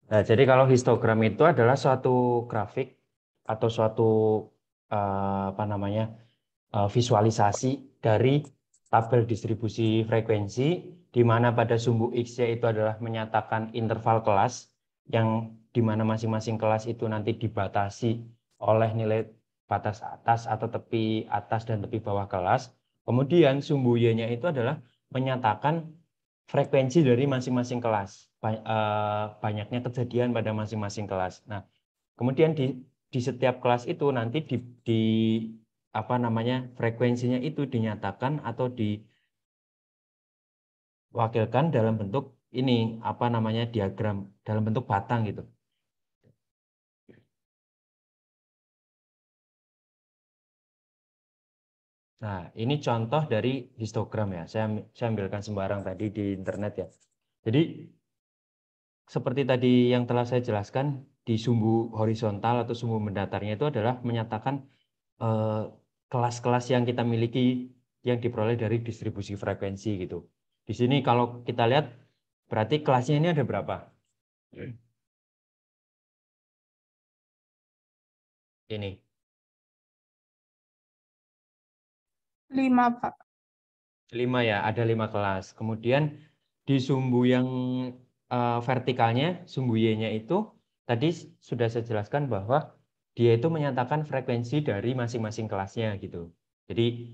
Nah, jadi kalau histogram itu adalah suatu grafik atau suatu apa namanya visualisasi dari tabel distribusi frekuensi, di mana pada sumbu X-nya itu adalah menyatakan interval kelas, yang di mana masing-masing kelas itu nanti dibatasi oleh nilai batas atas atau tepi atas dan tepi bawah kelas. Kemudian sumbu Y-nya itu adalah menyatakan frekuensi dari masing-masing kelas, banyaknya kejadian pada masing-masing kelas. Nah, kemudian di setiap kelas itu nanti di apa namanya frekuensinya itu dinyatakan atau diwakilkan dalam bentuk ini apa namanya diagram dalam bentuk batang gitu. Nah, ini contoh dari histogram ya. Saya ambilkan sembarang tadi di internet ya. Jadi seperti tadi yang telah saya jelaskan, di sumbu horizontal atau sumbu mendatarnya itu adalah menyatakan eh, kelas-kelas yang kita miliki yang diperoleh dari distribusi frekuensi gitu. Di sini kalau kita lihat berarti kelasnya ini ada berapa? Ini 5, Pak. 5 ya, ada 5 kelas. Kemudian di sumbu yang vertikalnya, sumbu Y-nya itu tadi sudah saya jelaskan bahwa dia itu menyatakan frekuensi dari masing-masing kelasnya gitu. Jadi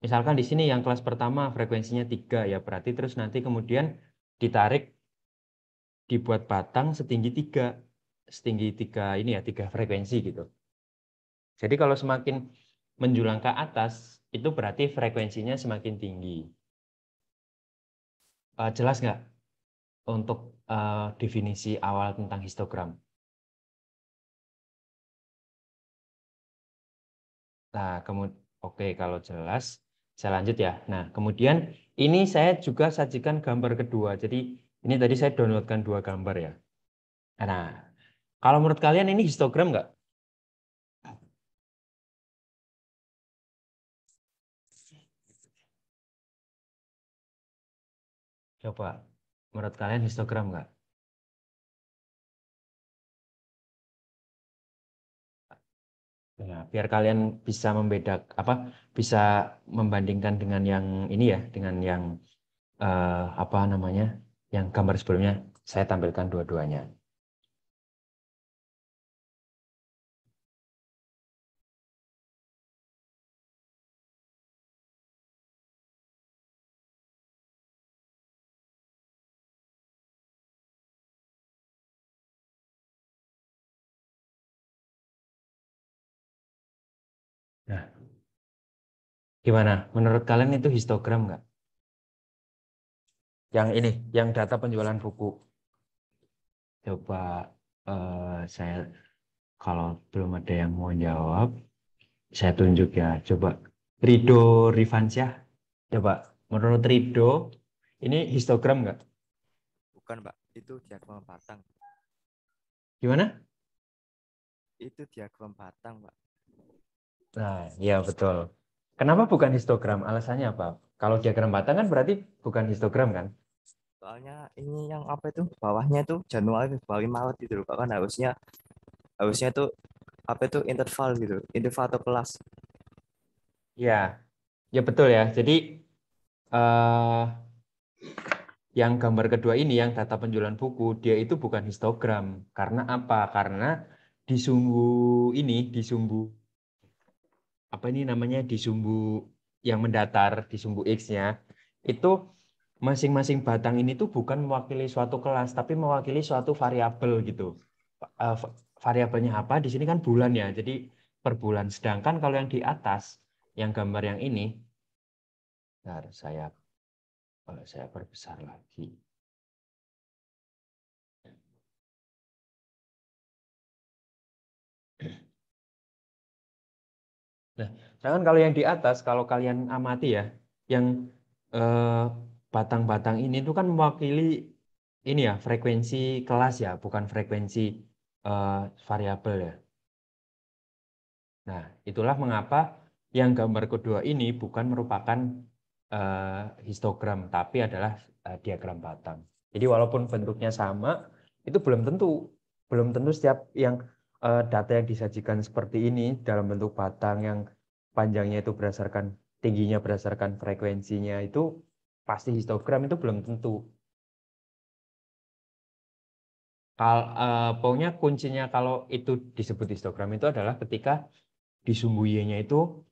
misalkan di sini yang kelas pertama frekuensinya 3 ya, berarti terus nanti kemudian ditarik dibuat batang setinggi tiga ini ya, 3 frekuensi gitu. Jadi kalau semakin menjulang ke atas itu berarti frekuensinya semakin tinggi. Jelas nggak untuk definisi awal tentang histogram? Nah, oke, kalau jelas saya lanjut ya. Nah, kemudian ini saya juga sajikan gambar kedua. Jadi ini tadi saya downloadkan 2 gambar ya. Nah, kalau menurut kalian ini histogram nggak? Coba, menurut kalian histogram nggak? Ya, biar kalian bisa bisa membandingkan dengan yang ini ya, dengan yang apa namanya, yang gambar sebelumnya saya tampilkan dua-duanya. Nah, gimana? Menurut kalian itu histogram nggak? Yang ini, yang data penjualan buku. Coba saya kalau belum ada yang mau jawab, saya tunjuk ya. Coba Rido Rifansyah. Coba menurut Rido ini histogram nggak? Bukan, Pak. Itu diagram batang. Gimana? Itu diagram batang, Pak. Nah, iya betul. Kenapa bukan histogram? Alasannya apa? Kalau diagram batang kan berarti bukan histogram kan? Soalnya ini yang apa itu? Bawahnya itu Januari, Februari, Maret gitu loh, Pak. Kan harusnya harusnya itu apa itu interval gitu. Interval atau kelas. Ya, ya betul ya. Jadi eh yang gambar kedua ini, yang data penjualan buku, dia itu bukan histogram. Karena apa? Karena di sumbu ini, di sumbu apa ini namanya, di sumbu yang mendatar, di sumbu X-nya, itu masing-masing batang ini tuh bukan mewakili suatu kelas, tapi mewakili suatu variabel gitu. Eh, Variabelnya apa? Di sini kan bulan ya, jadi per bulan. Sedangkan kalau yang di atas, yang gambar yang ini, bentar, saya perbesar lagi. Nah, sedangkan kalau yang di atas, kalau kalian amati ya, yang eh, batang-batang ini tuh kan mewakili ini ya, frekuensi kelas ya, bukan frekuensi eh, variabel ya. Nah, itulah mengapa yang gambar kedua ini bukan merupakan histogram, tapi adalah diagram batang. Jadi walaupun bentuknya sama, itu belum tentu setiap yang data yang disajikan seperti ini dalam bentuk batang yang panjangnya itu tingginya berdasarkan frekuensinya itu pasti histogram, itu belum tentu. Pokoknya kuncinya kalau itu disebut histogram itu adalah ketika di sumbu Y-nya itu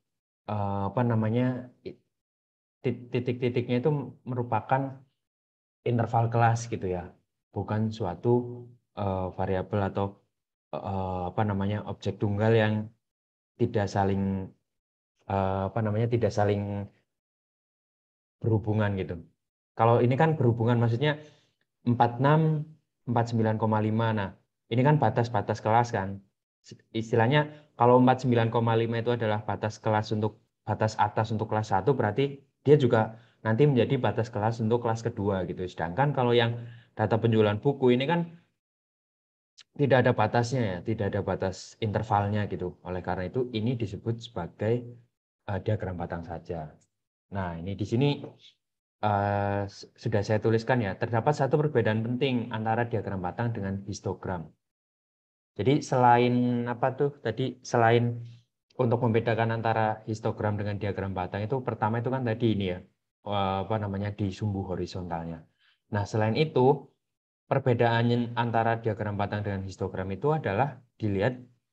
apa namanya, titik-titiknya itu merupakan interval kelas gitu ya, bukan suatu variabel atau apa namanya, objek tunggal yang tidak saling apa namanya, tidak saling berhubungan gitu. Kalau ini kan berhubungan, maksudnya 46, 49,5. Nah, ini kan batas-batas kelas kan. Istilahnya kalau 49,5 itu adalah batas kelas untuk batas atas untuk kelas 1, berarti dia juga nanti menjadi batas kelas untuk kelas kedua gitu. Sedangkan kalau yang data penjualan buku ini kan tidak ada batasnya ya, tidak ada batas intervalnya gitu. Oleh karena itu ini disebut sebagai diagram batang saja. Nah, ini di sini sudah saya tuliskan ya, terdapat satu perbedaan penting antara diagram batang dengan histogram. Jadi selain apa tuh tadi, selain untuk membedakan antara histogram dengan diagram batang itu, pertama itu kan tadi ini ya, apa namanya, di sumbu horizontalnya. Nah, selain itu perbedaan antara diagram batang dengan histogram itu adalah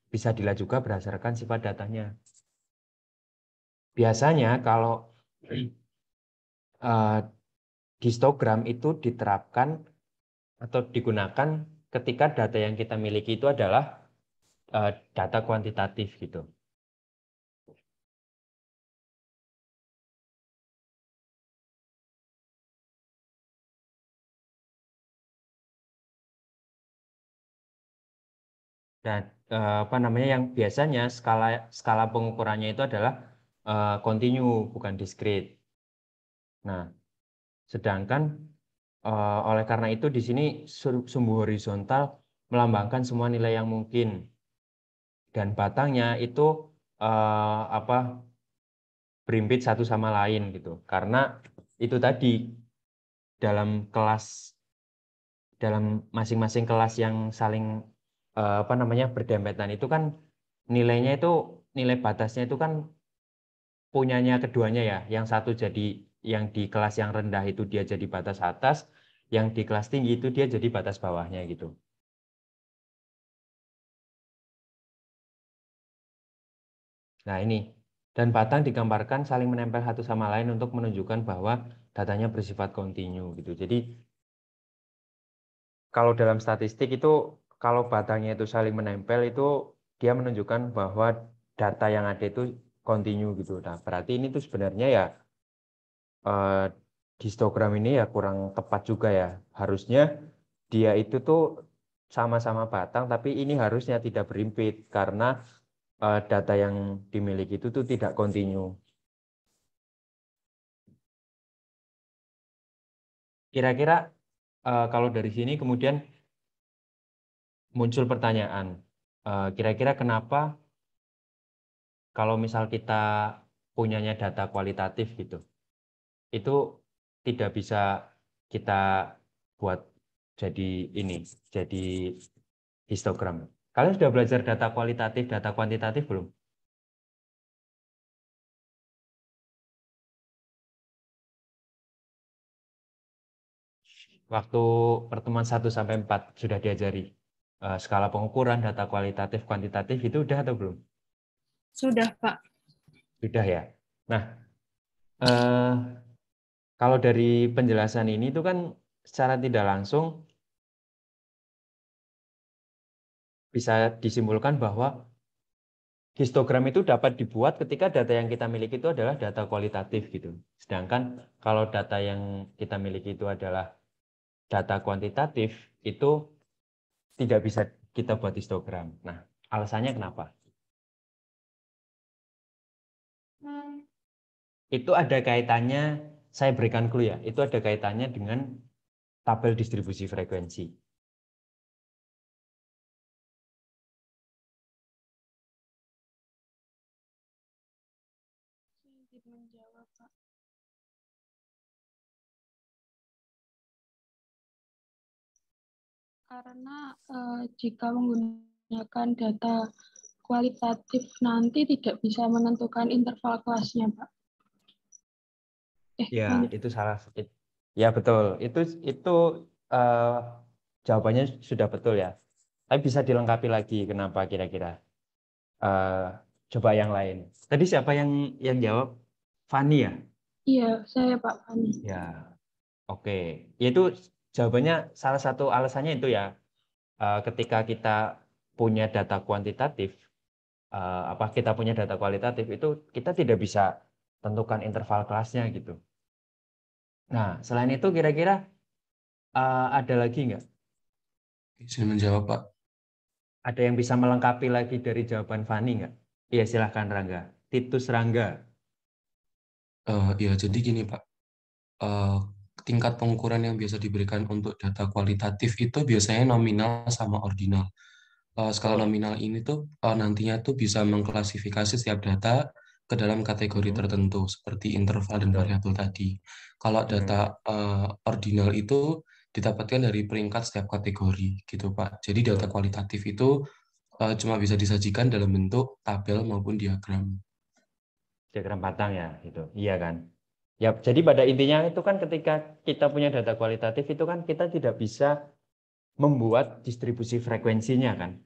bisa dilihat juga berdasarkan sifat datanya. Biasanya kalau histogram itu diterapkan atau digunakan ketika data yang kita miliki itu adalah data kuantitatif gitu. Dan apa namanya, yang biasanya skala pengukurannya itu adalah kontinu, bukan diskrit. Nah, sedangkan oleh karena itu di sini sumbu horizontal melambangkan semua nilai yang mungkin, dan batangnya itu apa, berimpit satu sama lain gitu. Karena itu tadi, dalam kelas, dalam masing-masing kelas yang saling apa namanya, berdempetan itu kan nilainya itu, nilai batasnya itu kan punyanya keduanya ya. Yang satu jadi, yang di kelas yang rendah itu dia jadi batas atas, yang di kelas tinggi itu dia jadi batas bawahnya gitu. Nah, ini. Dan batang digambarkan saling menempel satu sama lain untuk menunjukkan bahwa datanya bersifat kontinu gitu. Jadi kalau dalam statistik itu, kalau batangnya itu saling menempel itu dia menunjukkan bahwa data yang ada itu kontinu gitu. Nah, berarti ini tuh sebenarnya ya histogram ini ya kurang tepat juga ya. Harusnya dia itu tuh sama-sama batang, tapi ini harusnya tidak berimpit karena data yang dimiliki itu tuh tidak kontinu. Kira-kira kalau dari sini kemudian muncul pertanyaan, kira-kira kenapa kalau misal kita punyanya data kualitatif gitu, itu tidak bisa kita buat jadi ini, jadi histogram. Kalian sudah belajar data kualitatif, data kuantitatif belum? Waktu pertemuan 1 sampai 4 sudah diajari skala pengukuran, data kualitatif, kuantitatif, itu udah atau belum? Sudah, Pak. Sudah ya. Nah, eh, kalau dari penjelasan ini itu kan secara tidak langsung bisa disimpulkan bahwa histogram itu dapat dibuat ketika data yang kita miliki itu adalah data kualitatif gitu. Sedangkan kalau data yang kita miliki itu adalah data kuantitatif, itu tidak bisa kita buat histogram. Nah, alasannya kenapa? Itu ada kaitannya, saya berikan clue ya, itu ada kaitannya dengan tabel distribusi frekuensi. Menjawab, Pak. Karena jika menggunakan data kualitatif nanti tidak bisa menentukan interval kelasnya, Pak. Ya, Lanjut. itu salah. Ya, betul. Itu eh, jawabannya sudah betul ya. Tapi bisa dilengkapi lagi kenapa kira-kira. Eh, coba yang lain. Tadi siapa yang jawab? Fani ya? Iya, saya Pak Fani. Ya, oke. Itu jawabannya salah satu alasannya itu ya. Ketika kita punya data kuantitatif, apa kita punya data kualitatif itu kita tidak bisa tentukan interval kelasnya gitu. Nah, selain itu kira-kira ada lagi nggak? Izin menjawab, Pak. Ada yang bisa melengkapi lagi dari jawaban Fani nggak? Iya, silahkan Rangga. Titus Rangga. Ya, jadi gini, Pak. Eh, tingkat pengukuran yang biasa diberikan untuk data kualitatif itu biasanya nominal sama ordinal. Skala Betul. nominal ini tuh nantinya tuh bisa mengklasifikasi setiap data ke dalam kategori Mhm. tertentu seperti interval dan Betul. variabel tadi. Kalau data ordinal itu didapatkan dari peringkat setiap kategori gitu, Pak. Jadi data Betul. kualitatif itu cuma bisa disajikan dalam bentuk tabel maupun diagram. Diagram batang ya, gitu. Iya kan? Ya, jadi pada intinya itu kan ketika kita punya data kualitatif itu kan kita tidak bisa membuat distribusi frekuensinya kan.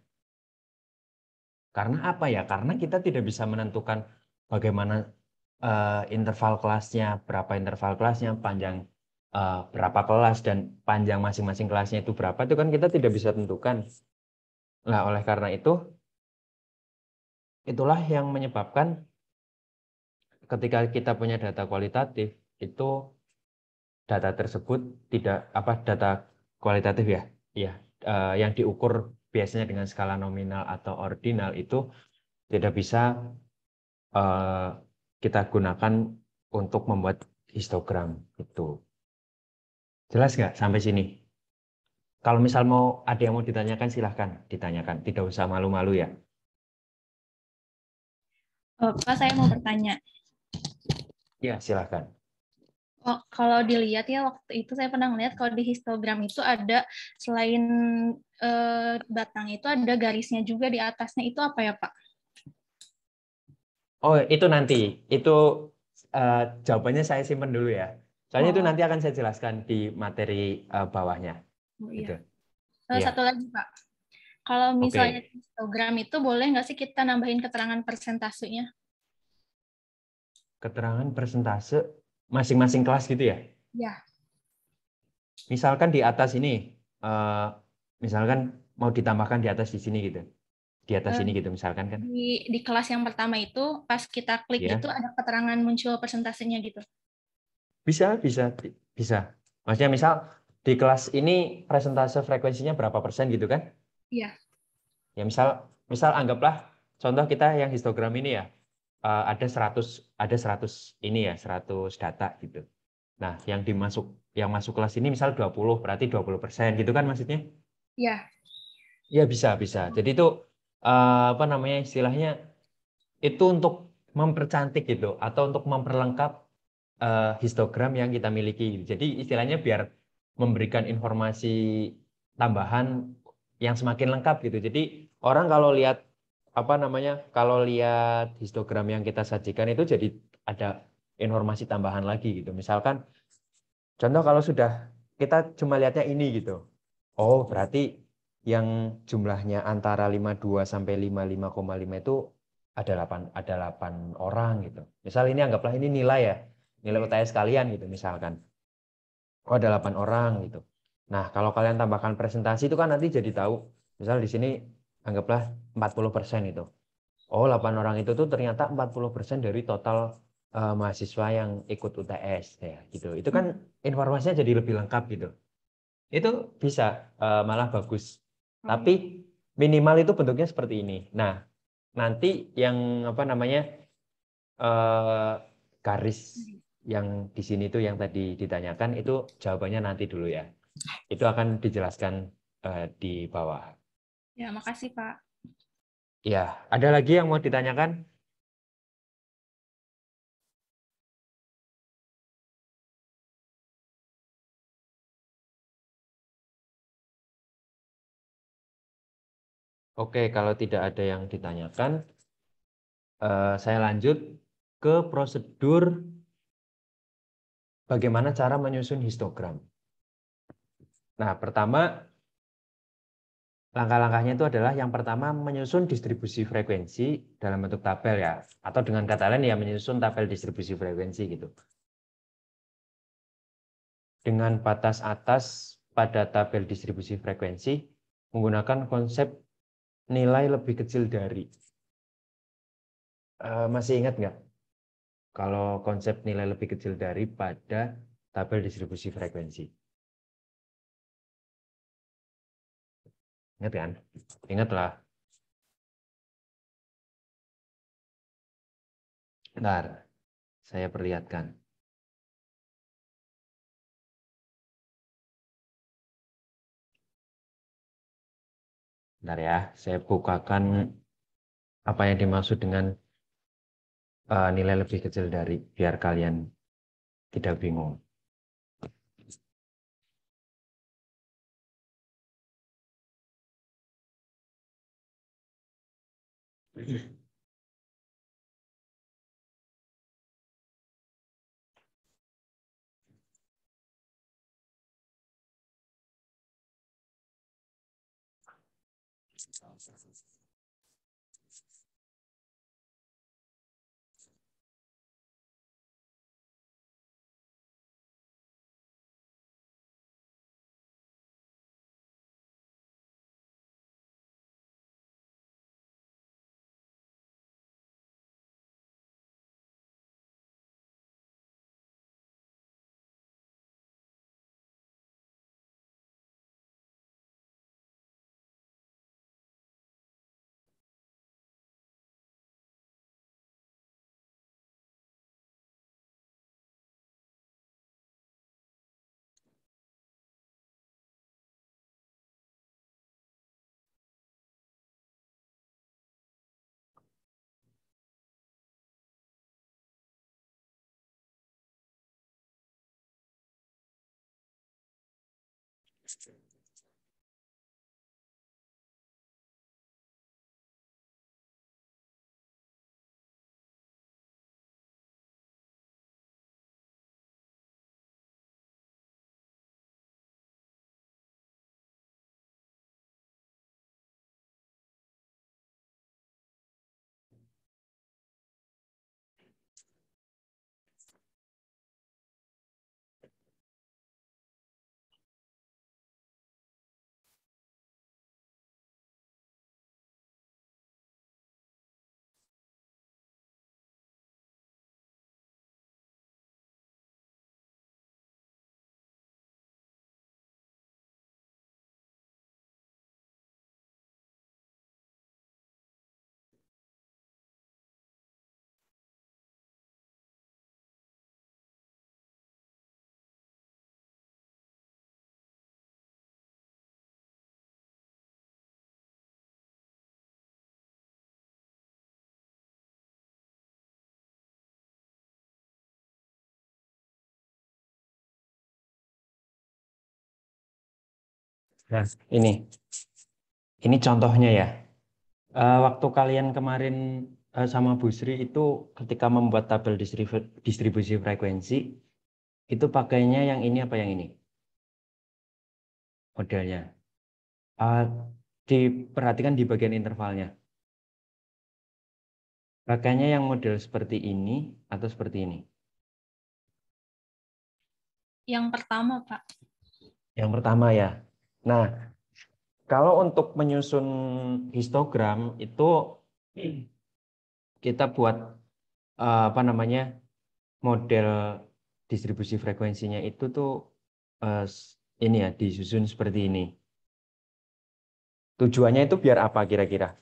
Karena apa ya? Karena kita tidak bisa menentukan bagaimana interval kelasnya, berapa interval kelasnya, panjang berapa kelas dan panjang masing-masing kelasnya itu berapa itu kan kita tidak bisa tentukan. Nah, oleh karena itu itulah yang menyebabkan ketika kita punya data kualitatif itu data tersebut tidak apa data kualitatif ya, ya yang diukur biasanya dengan skala nominal atau ordinal itu tidak bisa eh, kita gunakan untuk membuat histogram itu. Jelas nggak sampai sini? Kalau misal mau ada yang mau ditanyakan silahkan ditanyakan, tidak usah malu-malu ya. Pak, saya mau bertanya. Ya silahkan. Oh, kalau dilihat ya waktu itu saya pernah melihat kalau di histogram itu ada selain batang itu ada garisnya juga di atasnya itu apa ya Pak? Oh itu nanti itu jawabannya saya simpan dulu ya. Soalnya itu Oh, nanti akan saya jelaskan di materi bawahnya. oh Gitu. iya. Iya. Satu lagi Pak, kalau misalnya Oke. di histogram itu boleh nggak sih kita nambahin keterangan persentasenya? Keterangan persentase masing-masing kelas gitu ya. Ya. Misalkan di atas ini, eh, misalkan mau ditambahkan di atas di sini gitu, di atas Eh, ini gitu misalkan kan, di kelas yang pertama itu pas kita klik ya itu ada keterangan muncul persentasenya gitu. bisa bisa bisa. Maksudnya misal di kelas ini presentase frekuensinya berapa persen gitu kan? Iya. Ya misal anggaplah contoh kita yang histogram ini ya, ada 100 ini ya 100 data gitu. Nah yang masuk kelas ini misal 20 berarti 20% gitu kan maksudnya? Iya. Ya bisa. Jadi itu apa namanya istilahnya itu untuk mempercantik gitu atau untuk memperlengkap histogram yang kita miliki. Jadi istilahnya biar memberikan informasi tambahan yang semakin lengkap gitu. Jadi orang kalau lihat apa namanya kalau lihat histogram yang kita sajikan itu jadi ada informasi tambahan lagi gitu. Misalkan contoh kalau sudah kita cuma lihatnya ini gitu. Oh, berarti yang jumlahnya antara 52 sampai 55,5 itu ada 8 orang gitu. Misal ini anggaplah ini nilai ya, nilai UTS kalian gitu misalkan. Oh, ada 8 orang gitu. Nah, kalau kalian tambahkan presentasi itu kan nanti jadi tahu. Misal di sini anggaplah 40% itu. Oh, 8 orang itu tuh ternyata 40% dari total mahasiswa yang ikut UTS ya gitu. Itu kan informasinya jadi lebih lengkap gitu. Itu bisa malah bagus. Tapi minimal itu bentuknya seperti ini. Nah, nanti yang apa namanya eh, garis yang di sini tuh yang tadi ditanyakan itu jawabannya nanti dulu ya. Itu akan dijelaskan di bawah. Ya, makasih Pak. Ya, ada lagi yang mau ditanyakan? Oke, kalau tidak ada yang ditanyakan, saya lanjut ke prosedur bagaimana cara menyusun histogram. Nah, pertama, langkah-langkahnya itu adalah yang pertama menyusun distribusi frekuensi dalam bentuk tabel ya, atau dengan kata lain ya menyusun tabel distribusi frekuensi gitu. Dengan batas atas pada tabel distribusi frekuensi menggunakan konsep nilai lebih kecil dari. Masih ingat nggak? Kalau konsep nilai lebih kecil dari pada tabel distribusi frekuensi. Ingat kan? Ingatlah. Bentar, saya perlihatkan. Bentar ya, saya bukakan apa yang dimaksud dengan nilai lebih kecil dari, biar kalian tidak bingung. Nah, ini contohnya ya. Waktu kalian kemarin sama Bu Sri itu ketika membuat tabel distribusi frekuensi, itu pakainya yang ini apa yang ini? Modelnya. Diperhatikan di bagian intervalnya. Pakainya yang model seperti ini atau seperti ini? Yang pertama, Pak. Yang pertama ya. Nah, kalau untuk menyusun histogram itu kita buat apa namanya model distribusi frekuensinya itu tuh ini ya disusun seperti ini. Tujuannya itu biar apa kira-kira?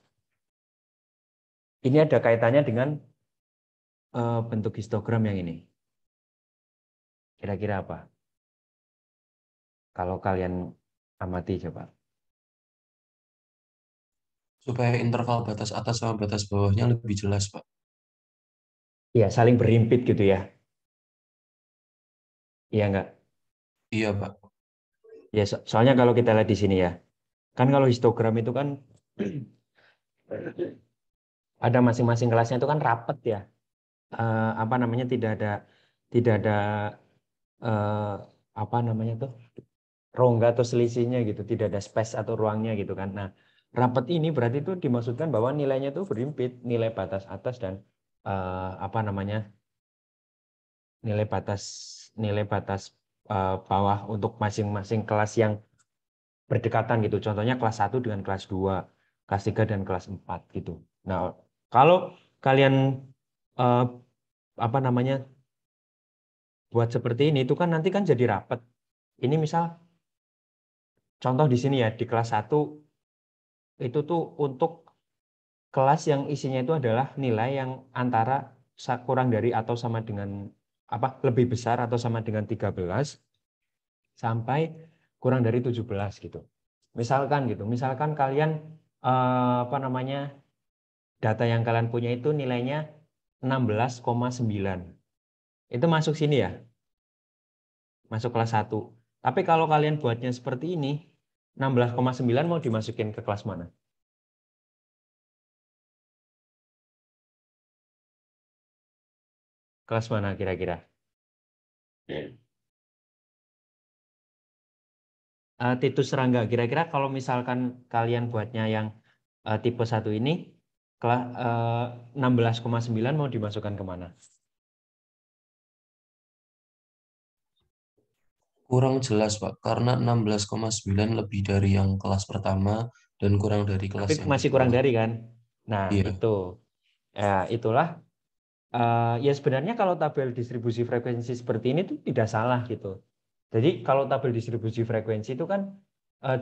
Ini ada kaitannya dengan bentuk histogram yang ini. Kira-kira apa? Kalau kalian amati coba. Supaya interval batas atas sama batas bawahnya lebih jelas, Pak. Ya, saling berhimpit gitu ya. Iya enggak? Iya, Pak. Ya, soalnya kalau kita lihat di sini ya. Kan kalau histogram itu kan Pada masing-masing kelasnya itu kan rapet ya. Apa namanya, tidak ada apa namanya tuh, rongga atau selisihnya gitu, tidak ada space atau ruangnya gitu kan. Nah, rapat ini berarti itu dimaksudkan bahwa nilainya itu berhimpit, nilai batas atas dan apa namanya, nilai batas bawah untuk masing-masing kelas yang berdekatan gitu. Contohnya kelas 1 dengan kelas 2, kelas 3 dan kelas 4 gitu. Nah, kalau kalian apa namanya, buat seperti ini itu kan nanti kan jadi rapat. Ini misal contoh di sini ya, di kelas 1 itu tuh untuk kelas yang isinya itu adalah nilai yang antara kurang dari atau sama dengan apa, lebih besar atau sama dengan 13 sampai kurang dari 17 gitu. Misalkan gitu. Misalkan kalian apa namanya, data yang kalian punya itu nilainya 16,9. Itu masuk sini ya. Masuk kelas 1. Tapi kalau kalian buatnya seperti ini, 16,9 mau dimasukin ke kelas mana? Kelas mana kira-kira? Titus Serangga, kira-kira kalau misalkan kalian buatnya yang tipe 1 ini, kelas 16,9 mau dimasukkan kemana? Kurang jelas, Pak, karena 16,9 lebih dari yang kelas pertama dan kurang dari kelas Tapi yang masih kedua. kurang dari kan? Nah, Iya. itu. Ya, itulah. Ya sebenarnya kalau tabel distribusi frekuensi seperti ini tuh tidak salah gitu. Jadi kalau tabel distribusi frekuensi itu kan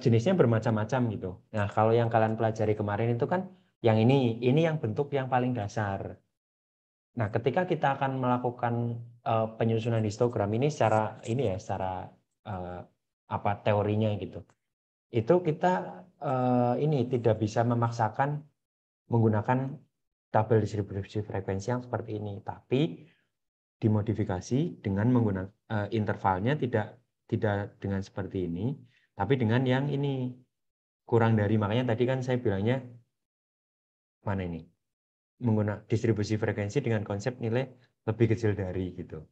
jenisnya bermacam-macam gitu. Nah, kalau yang kalian pelajari kemarin itu kan yang ini yang bentuk yang paling dasar. Nah, ketika kita akan melakukan penyusunan histogram ini secara ini ya, secara apa teorinya gitu. Itu kita ini tidak bisa memaksakan menggunakan tabel distribusi frekuensi yang seperti ini, tapi dimodifikasi dengan menggunakan intervalnya tidak dengan seperti ini, tapi dengan yang ini kurang dari, makanya tadi kan saya bilangnya mana ini, menggunakan distribusi frekuensi dengan konsep nilai lebih kecil dari gitu.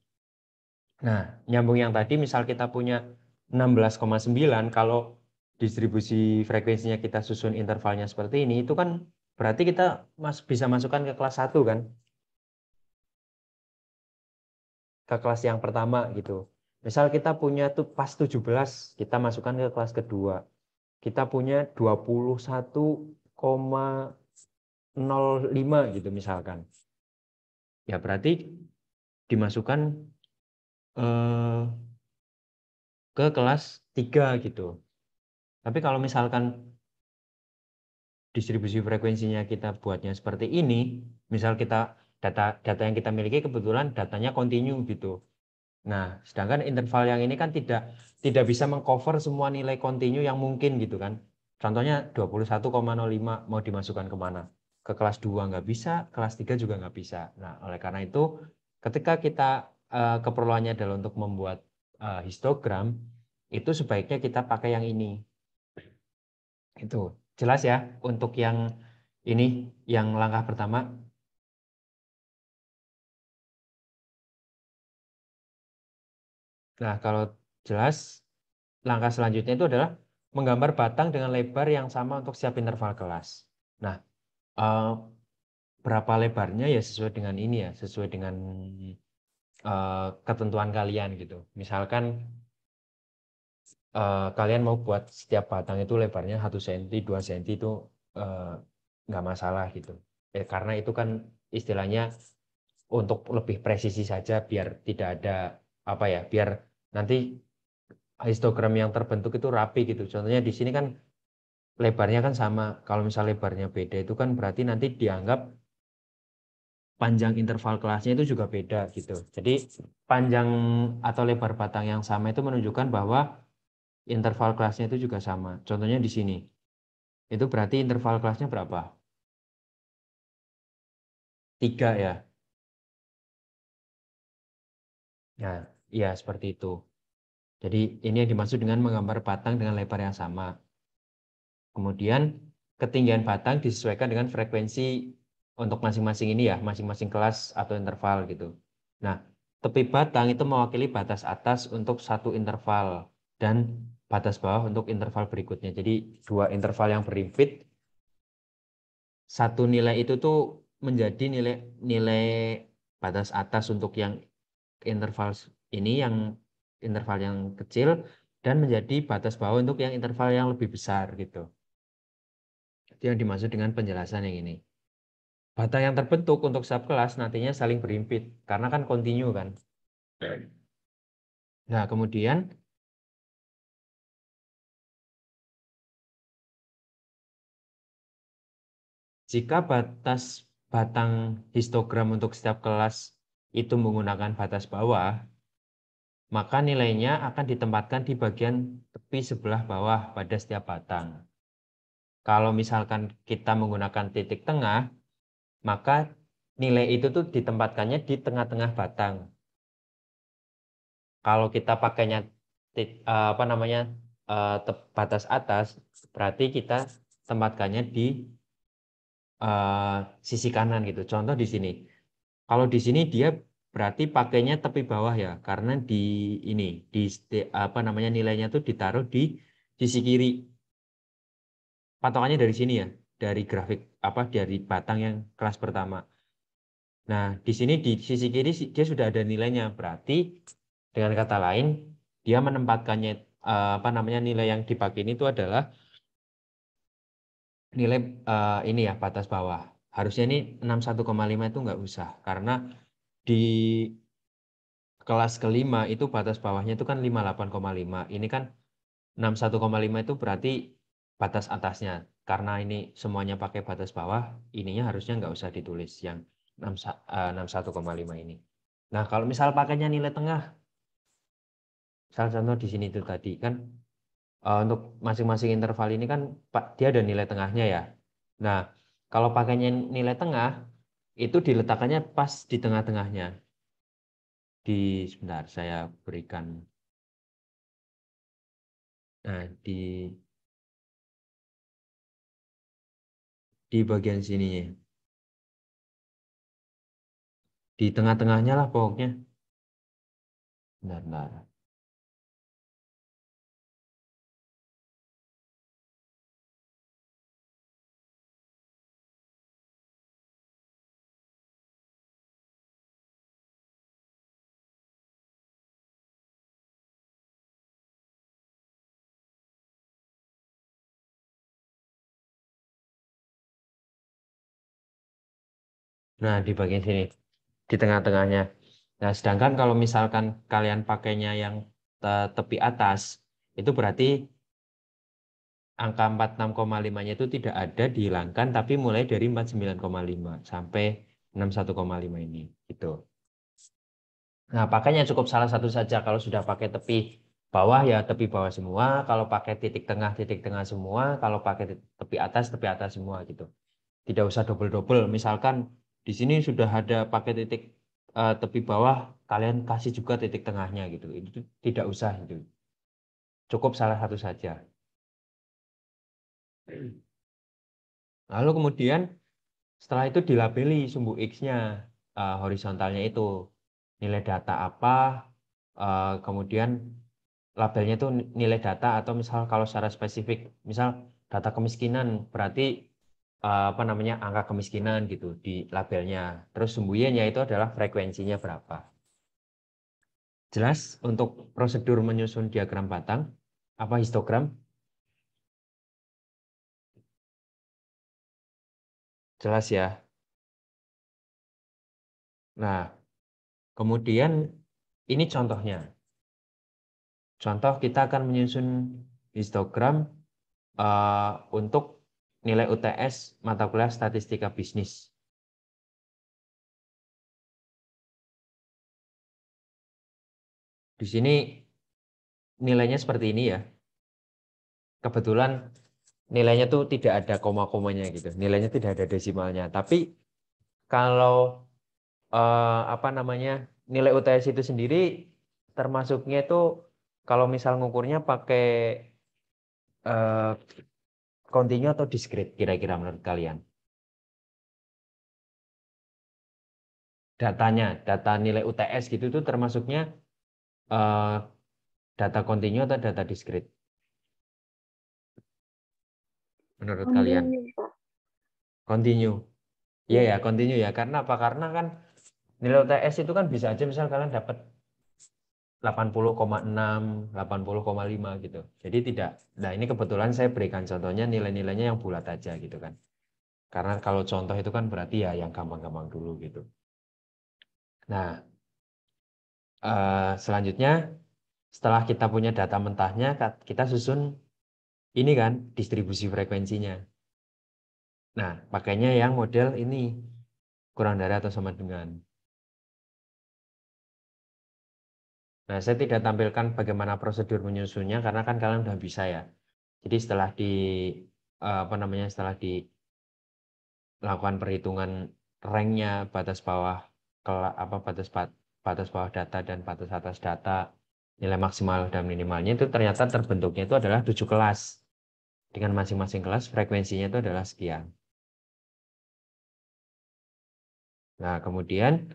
Nah, nyambung yang tadi, misal kita punya 16,9, kalau distribusi frekuensinya kita susun intervalnya seperti ini, itu kan berarti kita bisa masukkan ke kelas 1 kan? Ke kelas yang pertama gitu. Misal kita punya tuh pas 17, kita masukkan ke kelas kedua. Kita punya 21,05 gitu misalkan. Ya berarti dimasukkan ke kelas 3 gitu. Tapi kalau misalkan distribusi frekuensinya kita buatnya seperti ini, misal kita data yang kita miliki kebetulan datanya kontinu gitu. Nah, sedangkan interval yang ini kan tidak bisa mengcover semua nilai kontinu yang mungkin gitu kan. Contohnya 21,05 mau dimasukkan kemana? Ke kelas 2 nggak bisa, kelas 3 juga nggak bisa. Nah, oleh karena itu ketika kita keperluannya adalah untuk membuat histogram, itu sebaiknya kita pakai yang ini. Itu jelas ya untuk yang ini, yang langkah pertama. Nah, kalau jelas, langkah selanjutnya itu adalah menggambar batang dengan lebar yang sama untuk setiap interval kelas. Nah, berapa lebarnya ya sesuai dengan ini ya, sesuai dengan ketentuan kalian gitu. Misalkan kalian mau buat setiap batang itu lebarnya 1 cm, 2 cm itu nggak masalah gitu. Karena itu kan istilahnya untuk lebih presisi saja, biar tidak ada apa ya, biar nanti histogram yang terbentuk itu rapi gitu. Contohnya di sini kan lebarnya kan sama. Kalau misal lebarnya beda itu kan berarti nanti dianggap panjang interval kelasnya itu juga beda gitu. Jadi panjang atau lebar batang yang sama itu menunjukkan bahwa interval kelasnya itu juga sama. Contohnya di sini. Itu berarti interval kelasnya berapa? 3 ya. Nah, iya seperti itu. Jadi ini yang dimaksud dengan menggambar batang dengan lebar yang sama. Kemudian ketinggian batang disesuaikan dengan frekuensi untuk masing-masing ini ya, masing-masing kelas atau interval gitu. Nah, tepi batang itu mewakili batas atas untuk satu interval dan batas bawah untuk interval berikutnya. Jadi dua interval yang berimpit, satu nilai itu tuh menjadi nilai batas atas untuk yang interval ini, yang interval yang kecil, dan menjadi batas bawah untuk yang interval yang lebih besar gitu. Itu yang dimaksud dengan penjelasan yang ini. Batang yang terbentuk untuk subkelas nantinya saling berimpit karena kan kontinu kan. Nah, kemudian jika batas batang histogram untuk setiap kelas itu menggunakan batas bawah, maka nilainya akan ditempatkan di bagian tepi sebelah bawah pada setiap batang. Kalau misalkan kita menggunakan titik tengah, maka nilai itu tuh ditempatkannya di tengah-tengah batang. Kalau kita pakainya batas atas, berarti kita tempatkannya di sisi kanan gitu. Contoh di sini. Kalau di sini dia berarti pakainya tepi bawah ya, karena di ini nilainya tuh ditaruh di sisi kiri. Patokannya dari sini ya, dari grafik dari batang yang kelas pertama. Nah, di sini di sisi kiri dia sudah ada nilainya, berarti dengan kata lain dia menempatkannya nilai yang dipakai ini itu adalah nilai ini ya, batas bawah. Harusnya ini 61,5 itu nggak usah, karena di kelas kelima itu batas bawahnya itu kan 58,5. Ini kan 61,5 itu berarti batas atasnya. Karena ini semuanya pakai batas bawah, ininya harusnya nggak usah ditulis yang 61,5 ini. Nah, kalau misal pakainya nilai tengah, misal contoh di sini itu tadi kan untuk masing-masing interval ini kan dia ada nilai tengahnya ya. Nah, kalau pakainya nilai tengah, itu diletakkannya pas di tengah-tengahnya. Sebentar, saya berikan. Nah, di bagian sini. Di tengah-tengahnya lah pokoknya. Bentar. Nah, di bagian sini. Di tengah-tengahnya. Nah, sedangkan kalau misalkan kalian pakainya yang tepi atas, itu berarti angka 46,5-nya itu tidak ada, dihilangkan, tapi mulai dari 49,5 sampai 61,5 ini. Gitu. Nah, pakainya cukup salah satu saja. Kalau sudah pakai tepi bawah, ya tepi bawah semua. Kalau pakai titik tengah semua. Kalau pakai tepi atas semua gitu. Tidak usah double-double. Misalkan di sini sudah ada pakai titik tepi bawah, kalian kasih juga titik tengahnya gitu. Itu tidak usah gitu. Cukup salah satu saja. Lalu kemudian setelah itu dilabeli sumbu X-nya, horizontalnya itu nilai data apa, kemudian labelnya itu nilai data, atau misal kalau secara spesifik, misal data kemiskinan, berarti angka kemiskinan gitu di labelnya. Terus sumbu Y-nya itu adalah frekuensinya berapa. Jelas untuk prosedur menyusun diagram batang, histogram? Jelas ya. Nah, kemudian ini contohnya. Contoh kita akan menyusun histogram untuk nilai UTS mata kuliah statistika bisnis. Di sini nilainya seperti ini ya. Kebetulan nilainya tuh tidak ada koma-komanya gitu. Nilainya tidak ada desimalnya. Tapi kalau nilai UTS itu sendiri termasuknya itu kalau misal ngukurnya pakai kontinu atau diskrit kira-kira menurut kalian? Datanya, data nilai UTS gitu itu termasuknya data kontinu atau data diskrit? Menurut kalian? Kontinu. Iya ya, kontinu ya. Karena apa? Karena kan nilai UTS itu kan bisa aja misal kalian dapat 80,6, 80,5 gitu. Jadi tidak. Nah, ini kebetulan saya berikan contohnya nilai-nilainya yang bulat aja gitu kan. Karena kalau contoh itu kan berarti ya yang gampang-gampang dulu gitu. Nah, selanjutnya setelah kita punya data mentahnya, kita susun ini kan distribusi frekuensinya. Nah, pakainya yang model ini kurang dari atau sama dengan. Nah, saya tidak tampilkan bagaimana prosedur menyusunnya karena kan kalian udah bisa ya. Jadi setelah setelah dilakukan perhitungan ranknya batas bawah batas bawah data dan batas atas data, nilai maksimal dan minimalnya itu ternyata terbentuknya itu adalah 7 kelas. Dengan masing-masing kelas frekuensinya itu adalah sekian. Nah, kemudian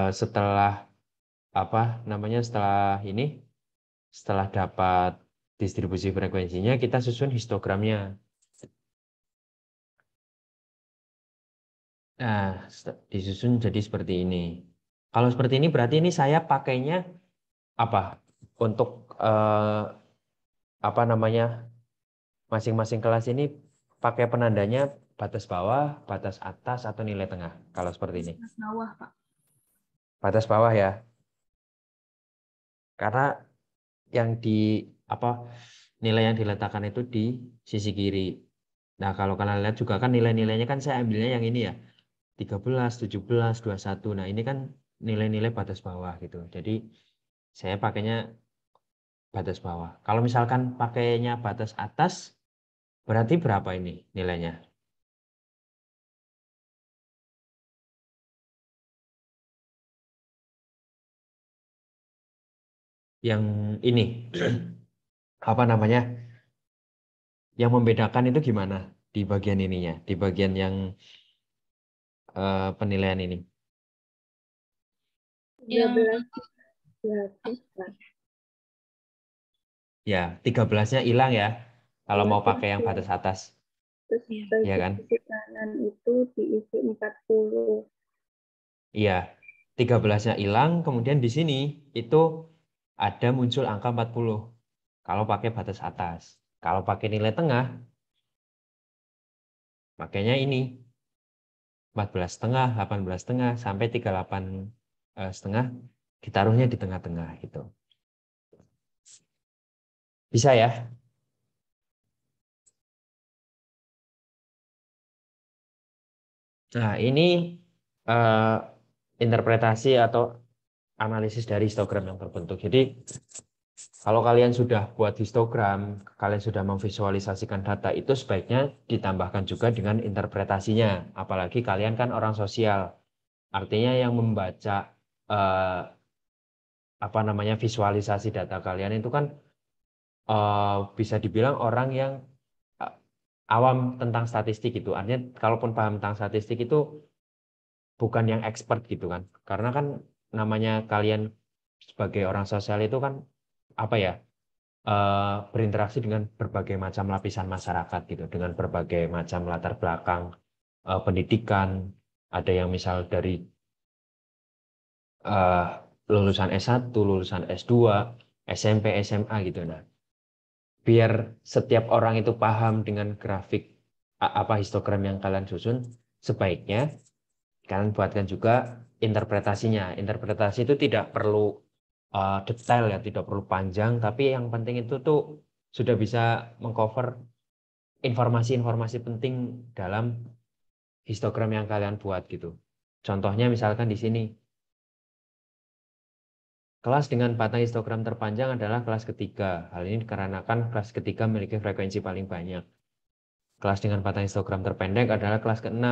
setelah setelah dapat distribusi frekuensinya, kita susun histogramnya. Nah, disusun jadi seperti ini. Kalau seperti ini berarti ini saya pakainya apa? Untuk masing-masing kelas ini pakai penandanya batas bawah, batas atas, atau nilai tengah. Kalau seperti ini. Batas bawah, Pak. Batas bawah ya. Karena yang nilai yang diletakkan itu di sisi kiri. Nah, kalau kalian lihat juga kan nilai-nilainya kan saya ambilnya yang ini ya. 13, 17, 21. Nah, ini kan nilai-nilai batas bawah gitu. Jadi saya pakainya batas bawah. Kalau misalkan pakainya batas atas, berarti berapa ini nilainya? Yang ini, yang membedakan itu gimana di bagian ininya, di bagian yang penilaian ini? Ya, 13-nya hilang ya, kalau mau pakai yang batas atas. Terus Iya kan? sisi kanan itu diisi 40. Iya, 13-nya hilang, kemudian di sini itu ada muncul angka 40 kalau pakai batas atas. Kalau pakai nilai tengah, makanya ini 14,5, 18,5 sampai 38,5 ditaruhnya di tengah-tengah gitu. Bisa ya? Nah, ini interpretasi atau analisis dari histogram yang terbentuk. Jadi kalau kalian sudah buat histogram, kalian sudah memvisualisasikan data, itu sebaiknya ditambahkan juga dengan interpretasinya. Apalagi kalian kan orang sosial. Artinya yang membaca visualisasi data kalian itu kan bisa dibilang orang yang awam tentang statistik gitu. Artinya kalaupun paham tentang statistik itu bukan yang expert gitu kan. Karena kan namanya kalian sebagai orang sosial itu kan berinteraksi dengan berbagai macam lapisan masyarakat gitu, dengan berbagai macam latar belakang pendidikan. Ada yang misal dari lulusan S1, lulusan S2, SMP, SMA gitu. Nah, biar setiap orang itu paham dengan grafik histogram yang kalian susun, sebaiknya kalian buatkan juga interpretasinya. Interpretasi itu tidak perlu detail ya, tidak perlu panjang, tapi yang penting itu tuh sudah bisa mengcover informasi-informasi penting dalam histogram yang kalian buat gitu. Contohnya misalkan di sini, kelas dengan batang histogram terpanjang adalah kelas ketiga. Hal ini dikarenakan kelas ketiga memiliki frekuensi paling banyak. Kelas dengan batang histogram terpendek adalah kelas ke-6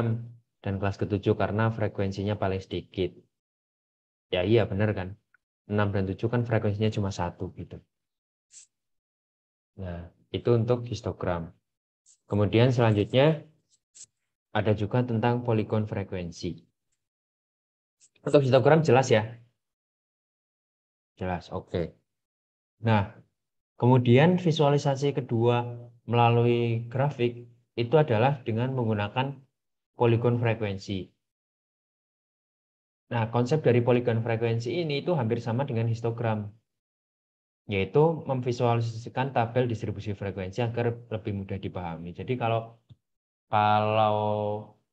dan kelas ke-7 karena frekuensinya paling sedikit. Ya iya benar kan? 6 dan 7 kan frekuensinya cuma 1 gitu. Nah, itu untuk histogram. Kemudian selanjutnya ada juga tentang poligon frekuensi. Untuk histogram jelas ya? Jelas, oke. Nah, kemudian visualisasi kedua melalui grafik itu adalah dengan menggunakan poligon frekuensi. Nah, konsep dari poligon frekuensi ini itu hampir sama dengan histogram, yaitu memvisualisasikan tabel distribusi frekuensi agar lebih mudah dipahami. Jadi kalau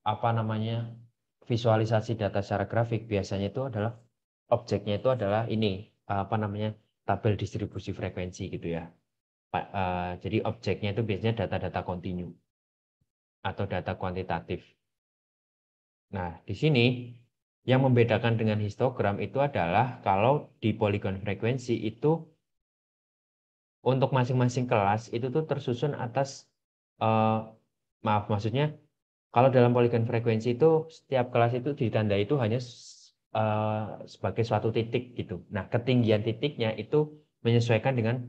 apa namanya visualisasi data secara grafik biasanya itu adalah objeknya itu adalah ini apa namanya tabel distribusi frekuensi gitu ya. Jadi objeknya itu biasanya data-data kontinu atau data kuantitatif. Nah, di sini yang membedakan dengan histogram itu adalah kalau di poligon frekuensi itu untuk masing-masing kelas itu tuh tersusun atas maksudnya kalau dalam poligon frekuensi itu setiap kelas itu ditandai itu hanya sebagai suatu titik gitu. Nah, ketinggian titiknya itu menyesuaikan dengan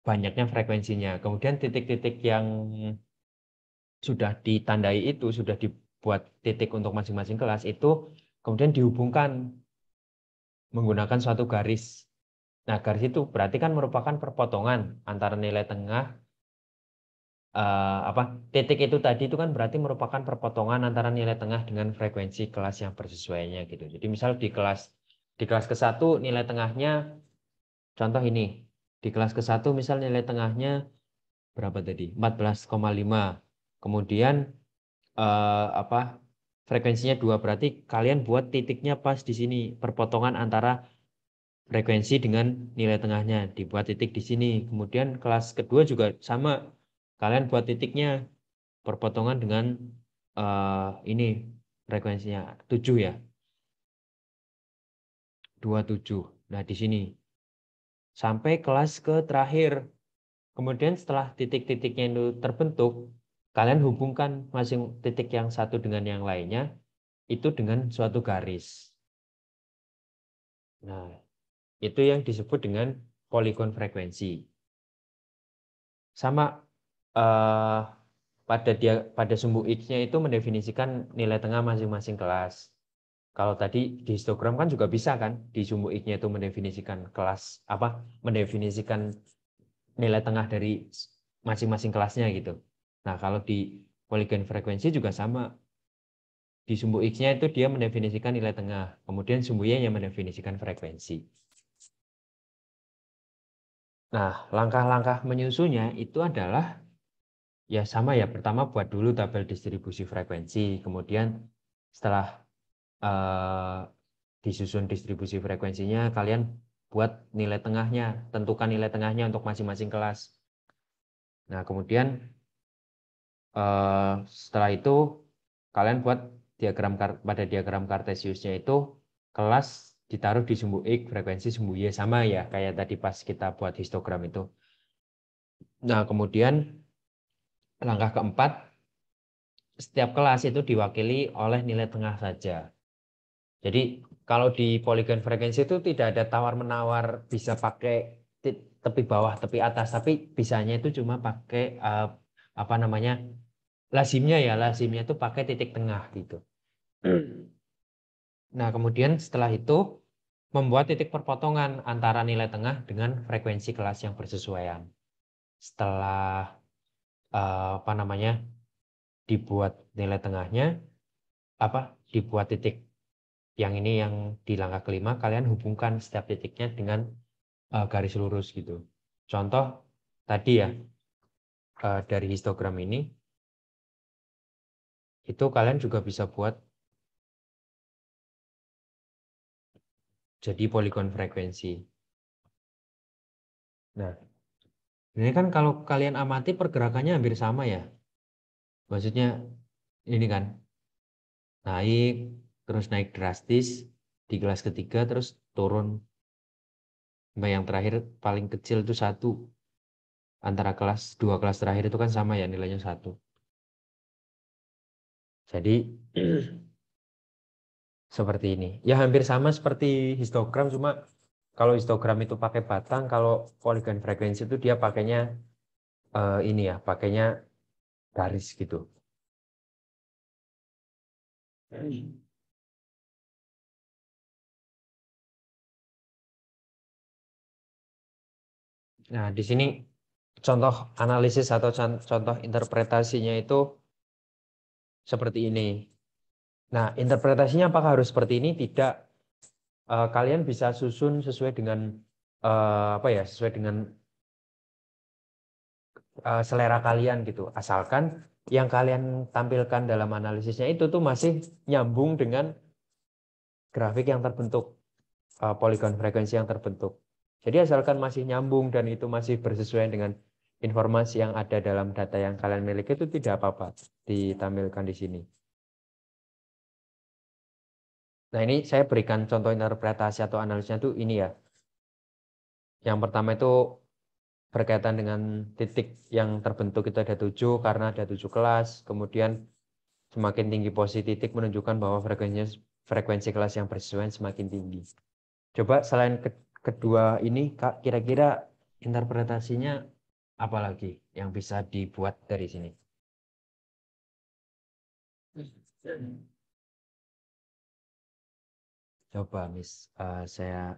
banyaknya frekuensinya. Kemudian titik-titik yang sudah ditandai itu sudah dibuat titik untuk masing-masing kelas itu kemudian dihubungkan menggunakan suatu garis. Nah, garis itu berarti kan merupakan perpotongan antara nilai tengah titik itu tadi itu kan berarti merupakan perpotongan antara nilai tengah dengan frekuensi kelas yang bersesuaiannya gitu. Jadi misal di kelas ke-1 nilai tengahnya contoh ini. Di kelas ke-1 misal nilai tengahnya berapa tadi? 14,5. Kemudian frekuensinya 2 berarti kalian buat titiknya pas di sini, perpotongan antara frekuensi dengan nilai tengahnya dibuat titik di sini. Kemudian kelas kedua juga sama. Kalian buat titiknya perpotongan dengan ini frekuensinya 7 ya. 27. Nah, di sini sampai kelas ke terakhir. Kemudian setelah titik-titiknya itu terbentuk, kalian hubungkan masing titik yang satu dengan yang lainnya itu dengan suatu garis. Nah, itu yang disebut dengan poligon frekuensi. Sama pada sumbu X-nya itu mendefinisikan nilai tengah masing-masing kelas. Kalau tadi di histogram kan juga bisa kan di sumbu X-nya itu mendefinisikan kelas mendefinisikan nilai tengah dari masing-masing kelasnya gitu. Nah, kalau di poligon frekuensi juga sama. Di sumbu X-nya itu dia mendefinisikan nilai tengah, kemudian sumbu Y yang mendefinisikan frekuensi. Nah, langkah-langkah menyusunnya itu adalah ya sama ya, pertama buat dulu tabel distribusi frekuensi, kemudian setelah disusun distribusi frekuensinya, kalian buat nilai tengahnya, tentukan nilai tengahnya untuk masing-masing kelas. Nah, kemudian setelah itu kalian buat pada diagram Cartesiusnya itu kelas ditaruh di sumbu X, frekuensi sumbu Y, sama ya kayak tadi pas kita buat histogram itu. Nah, kemudian langkah keempat, setiap kelas itu diwakili oleh nilai tengah saja. Jadi kalau di poligon frekuensi itu tidak ada tawar-menawar bisa pakai tepi bawah, tepi atas, tapi bisanya itu cuma pakai lazimnya itu pakai titik tengah gitu. Nah, kemudian setelah itu membuat titik perpotongan antara nilai tengah dengan frekuensi kelas yang bersesuaian. Setelah dibuat nilai tengahnya, dibuat titik yang ini yang di langkah kelima, kalian hubungkan setiap titiknya dengan garis lurus gitu. Contoh tadi ya, dari histogram ini, itu kalian juga bisa buat jadi poligon frekuensi. Nah, ini kan kalau kalian amati pergerakannya hampir sama ya. Maksudnya ini kan naik, terus naik drastis di kelas ketiga, terus turun. Sampai yang terakhir paling kecil itu 1. Antara dua kelas terakhir itu kan sama ya nilainya 1. Jadi seperti ini. Ya hampir sama seperti histogram, cuma kalau histogram itu pakai batang, kalau poligon frekuensi itu dia pakainya pakainya garis gitu. Nah, di sini contoh analisis atau contoh interpretasinya itu seperti ini. Nah, interpretasinya apakah harus seperti ini? Tidak. Kalian bisa susun sesuai dengan apa ya? Sesuai dengan selera kalian gitu. Asalkan yang kalian tampilkan dalam analisisnya itu tuh masih nyambung dengan grafik yang terbentuk, poligon frekuensi yang terbentuk. Jadi asalkan masih nyambung dan itu masih bersesuaian dengan informasi yang ada dalam data yang kalian miliki itu tidak apa-apa ditampilkan di sini. Nah, ini saya berikan contoh interpretasi atau analisnya itu ini ya. Yang pertama itu berkaitan dengan titik yang terbentuk itu ada 7 karena ada 7 kelas. Kemudian semakin tinggi posisi titik menunjukkan bahwa frekuensi kelas yang bersesuaian semakin tinggi. Coba selain kedua ini, Kak, kira-kira interpretasinya apa lagi yang bisa dibuat dari sini? Coba, Miss, saya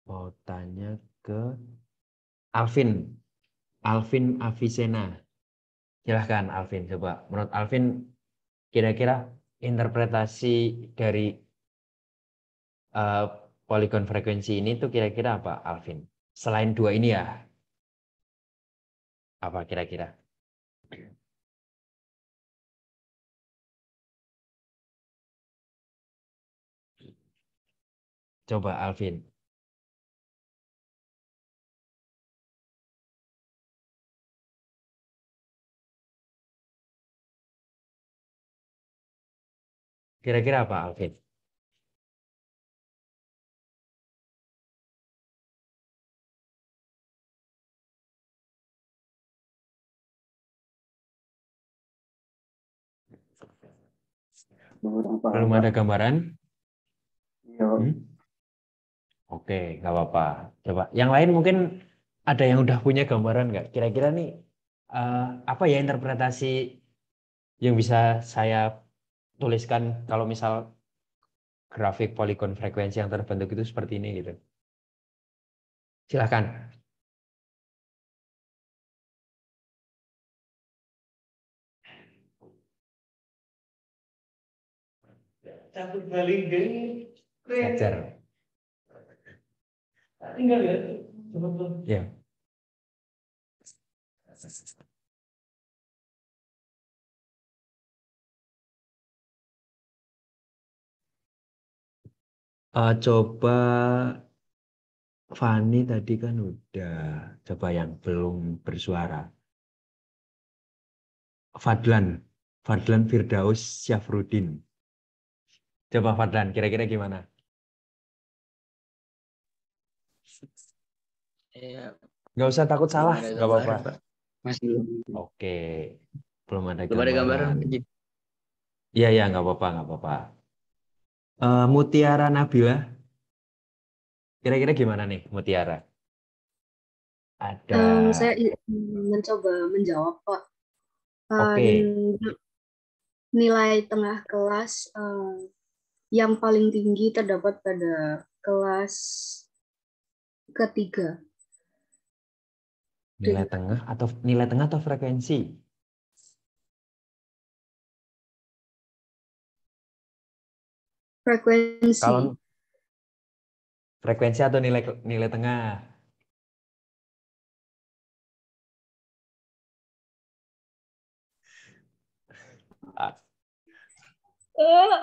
mau tanya ke Alvin Avicenna. Silahkan, Alvin. Coba, menurut Alvin, kira-kira interpretasi dari poligon frekuensi ini tuh kira-kira apa, Alvin? Selain dua ini ya, apa kira-kira? Coba, Alvin. Kira-kira apa, Alvin? Belum ada gambaran? Oke, nggak apa-apa. Coba, yang lain mungkin ada yang udah punya gambaran nggak? Kira-kira nih, apa ya interpretasi yang bisa saya tuliskan kalau misal grafik poligon frekuensi yang terbentuk itu seperti ini gitu. Silahkan. Belajar. Tinggal ya. Ya. Coba Fani tadi kan udah. Coba yang belum bersuara. Fadlan Firdaus Syafruddin. Coba Fadlan, kira-kira gimana? Nggak usah takut salah, nggak apa-apa. Masih belum. Oke, belum ada Belum ada gambaran. Iya, ya, nggak apa-apa, nggak apa-apa. Mutiara Nabila, kira-kira gimana nih Mutiara? Ada. Saya mencoba menjawab, Pak. Oke. Nilai tengah kelas yang paling tinggi terdapat pada kelas ketiga. Nilai tengah atau frekuensi? Frekuensi. Kalau frekuensi atau nilai tengah?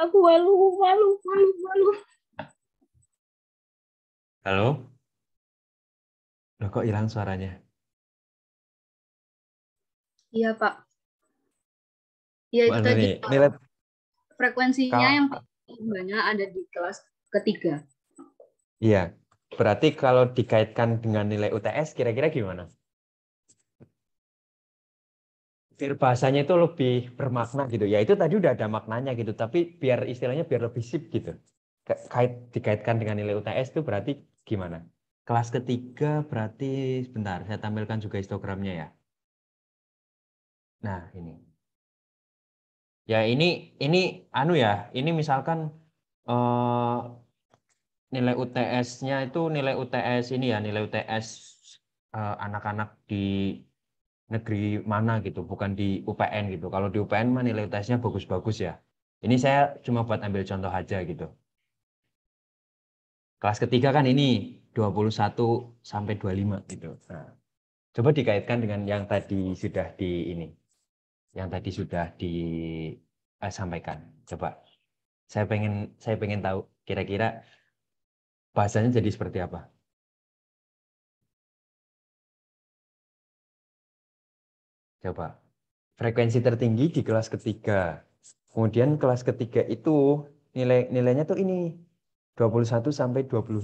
Aku malu. Halo? Loh, kok hilang suaranya? Iya, Pak. Ya, itu tadi nilai frekuensinya yang paling banyak ada di kelas ketiga. Iya. Berarti kalau dikaitkan dengan nilai UTS, kira-kira gimana? Biar bahasanya itu lebih bermakna gitu. Ya itu tadi udah ada maknanya gitu. Tapi biar istilahnya biar lebih sip gitu. Dikaitkan dengan nilai UTS itu berarti gimana? Kelas ketiga berarti, sebentar, saya tampilkan juga histogramnya ya. Nah, ini. Ya ini anu ya, ini misalkan nilai UTS-nya itu nilai UTS ini ya, nilai UTS anak-anak di negeri mana gitu, bukan di UPN gitu. Kalau di UPN mah nilai UTS-nya bagus-bagus ya. Ini saya cuma buat ambil contoh aja gitu. Kelas ketiga kan ini 21 sampai 25 gitu. Nah, coba dikaitkan dengan yang tadi sudah di ini. Yang tadi sudah disampaikan. Coba. Saya pengen tahu kira-kira bahasanya jadi seperti apa. Coba. Frekuensi tertinggi di kelas ketiga. Kemudian kelas ketiga itu nilainya tuh ini 21 sampai 25.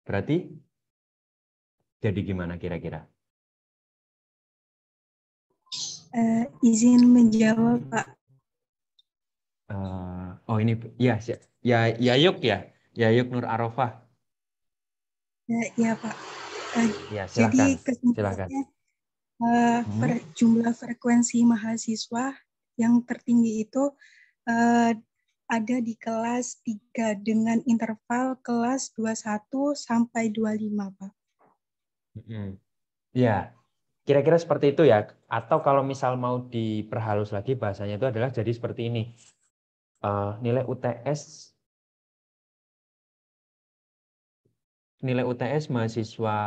Berarti jadi gimana kira-kira? Izin menjawab, Pak. Oh ini ya Yayuk ya. Yayuk Nur Arofah. Ya, Pak. Ya, Jadi silakan. kesimpulannya jumlah frekuensi mahasiswa yang tertinggi itu ada di kelas 3 dengan interval kelas 21 sampai 25, Pak. Ya, kira-kira seperti itu ya. Atau kalau misal mau diperhalus lagi bahasanya itu adalah jadi seperti ini. Nilai UTS mahasiswa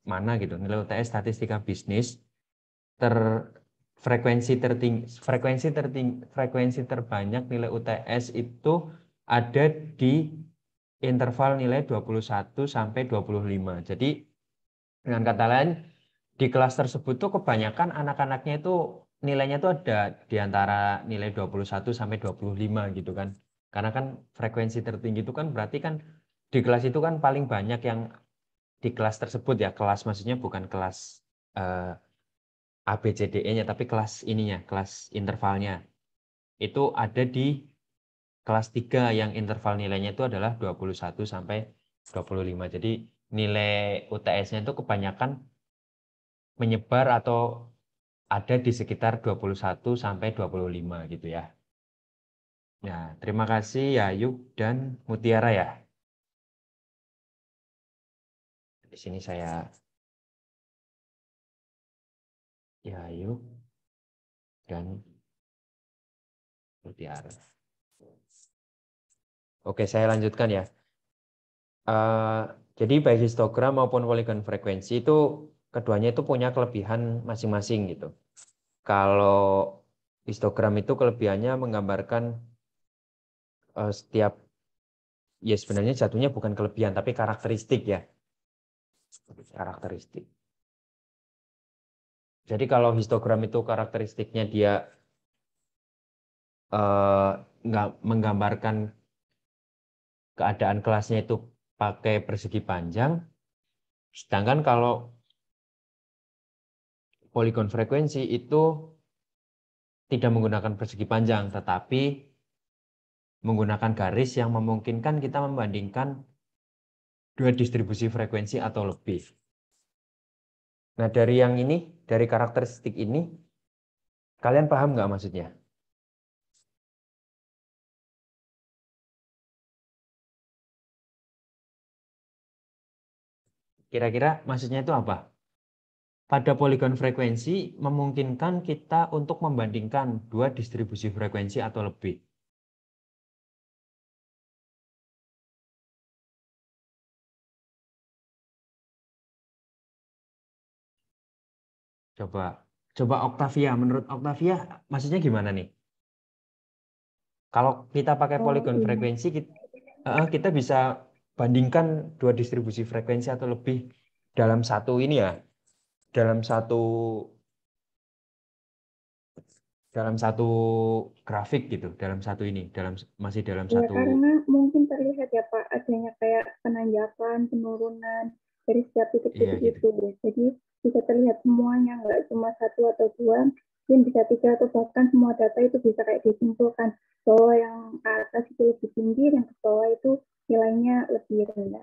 mana gitu, nilai UTS statistika bisnis frekuensi terbanyak nilai UTS itu ada di interval nilai 21 sampai 25. Jadi dengan kata lain di kelas tersebut tuh kebanyakan anak-anaknya itu nilainya tuh ada di antara nilai 21 sampai 25 gitu kan. Karena kan frekuensi tertinggi itu kan berarti kan di kelas itu kan paling banyak yang di kelas tersebut ya, kelas maksudnya bukan kelas A, B, C, D, E-nya, tapi kelas ininya, kelas intervalnya. Itu ada di kelas 3 yang interval nilainya itu adalah 21 sampai 25. Jadi nilai UTS-nya itu kebanyakan menyebar atau ada di sekitar 21 sampai 25 gitu ya. Ya, terima kasih Yayuk dan Mutiara ya. Di sini saya Yayuk dan Mutiara. Oke, saya lanjutkan ya. Jadi baik histogram maupun poligon frekuensi itu keduanya itu punya kelebihan masing-masing gitu. Kalau histogram itu kelebihannya menggambarkan setiap, ya sebenarnya jatuhnya bukan kelebihan tapi karakteristik ya. Karakteristik. Jadi kalau histogram itu karakteristiknya dia nggak menggambarkan keadaan kelasnya itu pakai persegi panjang, sedangkan kalau poligon frekuensi itu tidak menggunakan persegi panjang, tetapi menggunakan garis yang memungkinkan kita membandingkan dua distribusi frekuensi atau lebih. Nah, dari yang ini, dari karakteristik ini, kalian paham nggak maksudnya? Kira-kira maksudnya itu apa? Pada poligon frekuensi memungkinkan kita untuk membandingkan dua distribusi frekuensi atau lebih. Coba Octavia, menurut Octavia maksudnya gimana nih? Kalau kita pakai poligon frekuensi, kita bisa bandingkan dua distribusi frekuensi atau lebih dalam satu ini ya, dalam satu grafik gitu, dalam satu ini, masih dalam Ya, satu. karena mungkin terlihat ya Pak, adanya kayak penanjakan, penurunan dari setiap titik-titik Iya, gitu. itu. Jadi bisa terlihat semuanya, nggak cuma satu atau dua, mungkin bisa 3 atau bahkan semua data itu bisa kayak disimpulkan bahwa yang ke atas itu lebih tinggi, yang ke bawah itu nilainya lebih rendah.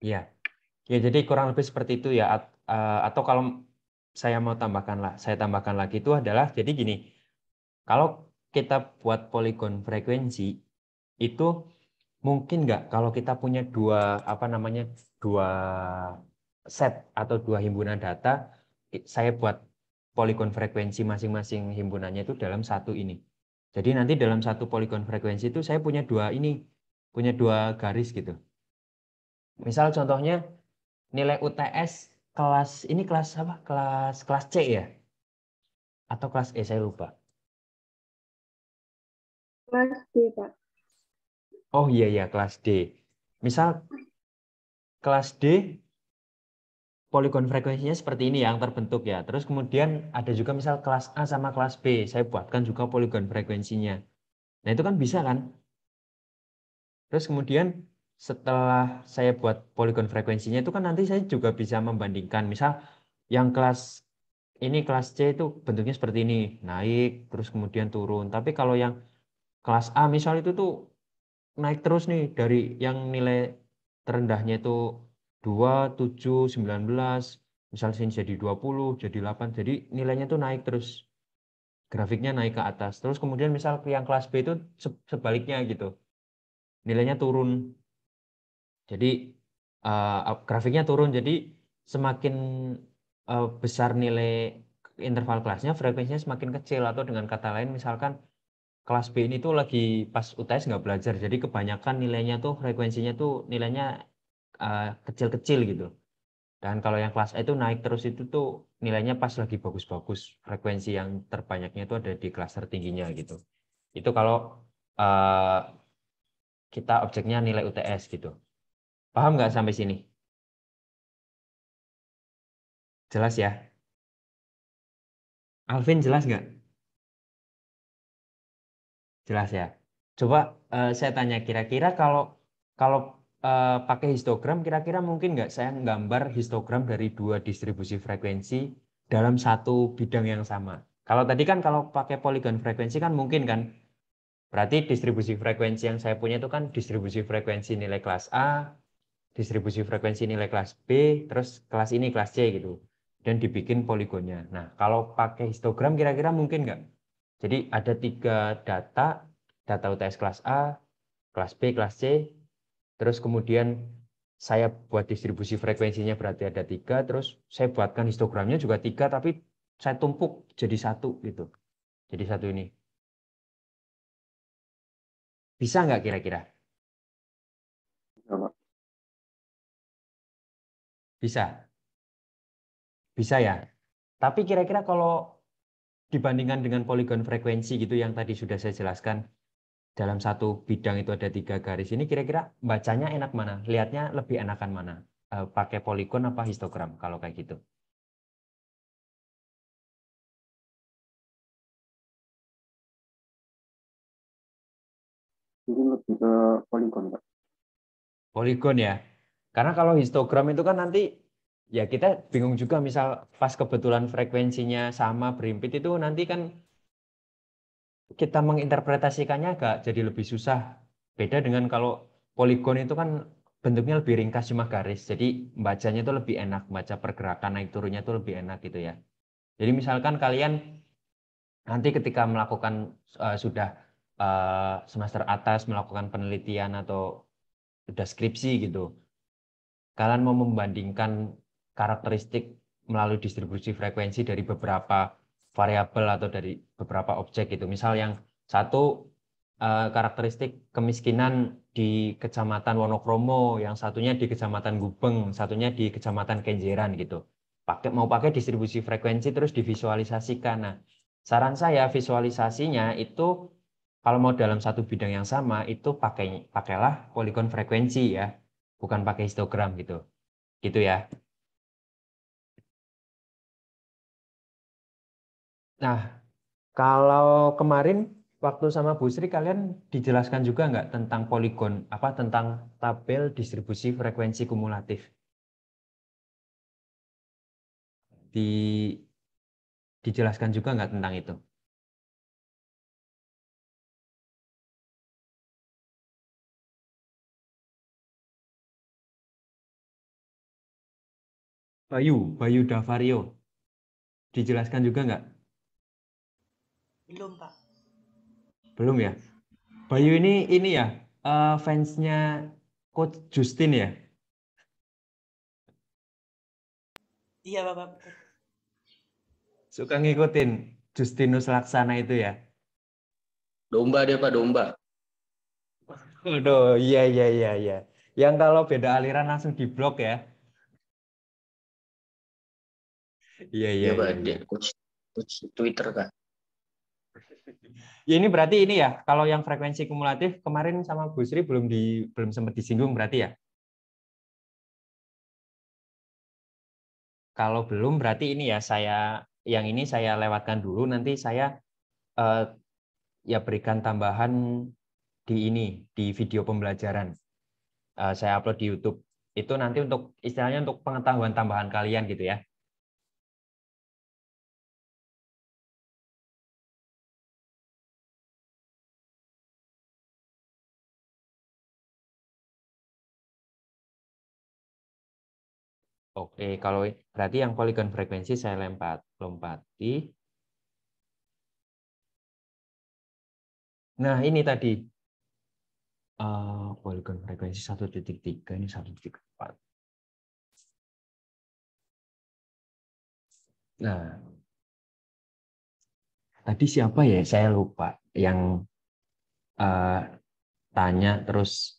Iya. Ya, jadi kurang lebih seperti itu ya. Atau kalau saya tambahkan lagi itu adalah jadi gini. Kalau kita buat poligon frekuensi itu mungkin nggak kalau kita punya dua set atau dua himpunan data, saya buat poligon frekuensi masing-masing himpunannya itu dalam satu ini. Jadi nanti dalam satu poligon frekuensi itu saya punya dua garis gitu. Misal contohnya nilai UTS kelas ini kelas apa? Kelas C ya? Atau kelas E saya lupa. Kelas D, Pak. Oh iya kelas D. Misal kelas D poligon frekuensinya seperti ini yang terbentuk ya. Terus kemudian ada juga misal kelas A sama kelas B. Saya buatkan juga poligon frekuensinya. Nah itu kan bisa kan? Terus kemudian setelah saya buat poligon frekuensinya itu kan nanti saya juga bisa membandingkan. Misal yang kelas ini kelas C itu bentuknya seperti ini. Naik terus kemudian turun. Tapi kalau yang kelas A misal itu tuh naik terus nih dari yang nilai terendahnya itu 2, 7, 19, misal sini jadi 20, jadi 8, jadi nilainya tuh naik terus, grafiknya naik ke atas. Terus kemudian misal yang kelas B itu sebaliknya gitu, nilainya turun, jadi grafiknya turun, jadi semakin besar nilai interval kelasnya, frekuensinya semakin kecil, atau dengan kata lain misalkan kelas B ini tuh lagi pas UTS nggak belajar, jadi kebanyakan nilainya tuh frekuensinya tuh nilainya kecil-kecil gitu. Dan kalau yang kelas A itu naik terus itu tuh nilainya pas lagi bagus-bagus, frekuensi yang terbanyaknya itu ada di kelas tertingginya gitu. Itu kalau kita objeknya nilai UTS gitu. Paham nggak sampai sini? Jelas ya? Alvin jelas nggak? Jelas ya. Coba saya tanya kira-kira kalau pakai histogram kira-kira mungkin nggak saya nggambar histogram dari dua distribusi frekuensi dalam satu bidang yang sama. Kalau tadi kan kalau pakai poligon frekuensi kan mungkin kan. Berarti distribusi frekuensi yang saya punya itu kan distribusi frekuensi nilai kelas A, distribusi frekuensi nilai kelas B, terus kelas ini kelas C gitu. Dan dibikin poligonnya. Nah, kalau pakai histogram kira-kira mungkin nggak? Jadi ada 3 data UTS kelas A, kelas B, kelas C, terus kemudian saya buat distribusi frekuensinya berarti ada 3, terus saya buatkan histogramnya juga 3, tapi saya tumpuk jadi satu gitu. Jadi satu ini. Bisa nggak kira-kira? Bisa. Bisa ya. Tapi kira-kira kalau dibandingkan dengan poligon frekuensi gitu yang tadi sudah saya jelaskan, dalam satu bidang itu ada 3 garis ini, kira-kira bacanya enak mana? Lihatnya lebih enakan mana? Pakai poligon apa histogram kalau kayak gitu? Mungkin lebih ke poligon, Pak. Poligon ya. Karena kalau histogram itu kan nanti ya kita bingung juga, misal pas kebetulan frekuensinya sama berimpit itu nanti kan kita menginterpretasikannya agak jadi lebih susah. Beda dengan kalau poligon itu kan bentuknya lebih ringkas, cuma garis. Jadi bacanya itu lebih enak, baca pergerakan naik turunnya itu lebih enak gitu ya. Jadi misalkan kalian nanti ketika melakukan sudah semester atas melakukan penelitian atau sudah skripsi gitu, kalian mau membandingkan karakteristik melalui distribusi frekuensi dari beberapa variabel atau dari beberapa objek gitu. Misal yang satu karakteristik kemiskinan di Kecamatan Wonokromo, yang satunya di Kecamatan Gubeng, satunya di Kecamatan Kenjeran gitu. Mau pakai distribusi frekuensi terus divisualisasikan. Nah, saran saya visualisasinya itu kalau mau dalam satu bidang yang sama itu pakailah poligon frekuensi ya, bukan pakai histogram gitu. Gitu ya. Nah, kalau kemarin waktu sama Bu Sri kalian dijelaskan juga nggak tentang poligon, tentang tabel distribusi frekuensi kumulatif? Dijelaskan juga nggak tentang itu? Bayu Davario. Dijelaskan juga nggak? Belum, Pak. Belum ya? Bayu ini ya, fansnya Coach Justin ya? Iya, Bapak. Suka ngikutin Justinus Laksana itu ya? Domba dia Pak, domba. Waduh, iya, iya, iya, iya. Yang kalau beda aliran langsung diblok ya? Iya, iya, Iya Pak, iya, iya. dia coach Twitter Kak. Ya ini berarti ini ya, kalau yang frekuensi kumulatif kemarin sama Bu Sri belum sempat disinggung berarti ya? Kalau belum berarti ini ya yang ini saya lewatkan dulu, nanti saya eh, ya berikan tambahan di video pembelajaran. Saya upload di YouTube. Itu nanti untuk istilahnya untuk pengetahuan tambahan kalian gitu ya. Oke, kalau berarti yang poligon frekuensi saya lompati. Nah, ini tadi poligon frekuensi 1.3 ini 1.4. Nah, tadi siapa ya? Saya lupa yang tanya terus.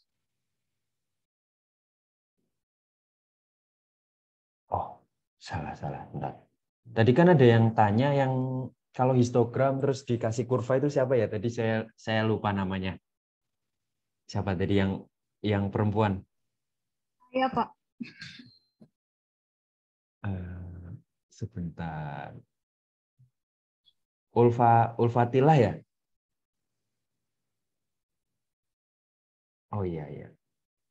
Oh, salah. Bentar. Tadi kan ada yang tanya yang kalau histogram terus dikasih kurva itu siapa ya? Tadi saya lupa namanya. Siapa tadi yang perempuan? Iya, Pak. Sebentar. Ulfatila ya? Oh iya.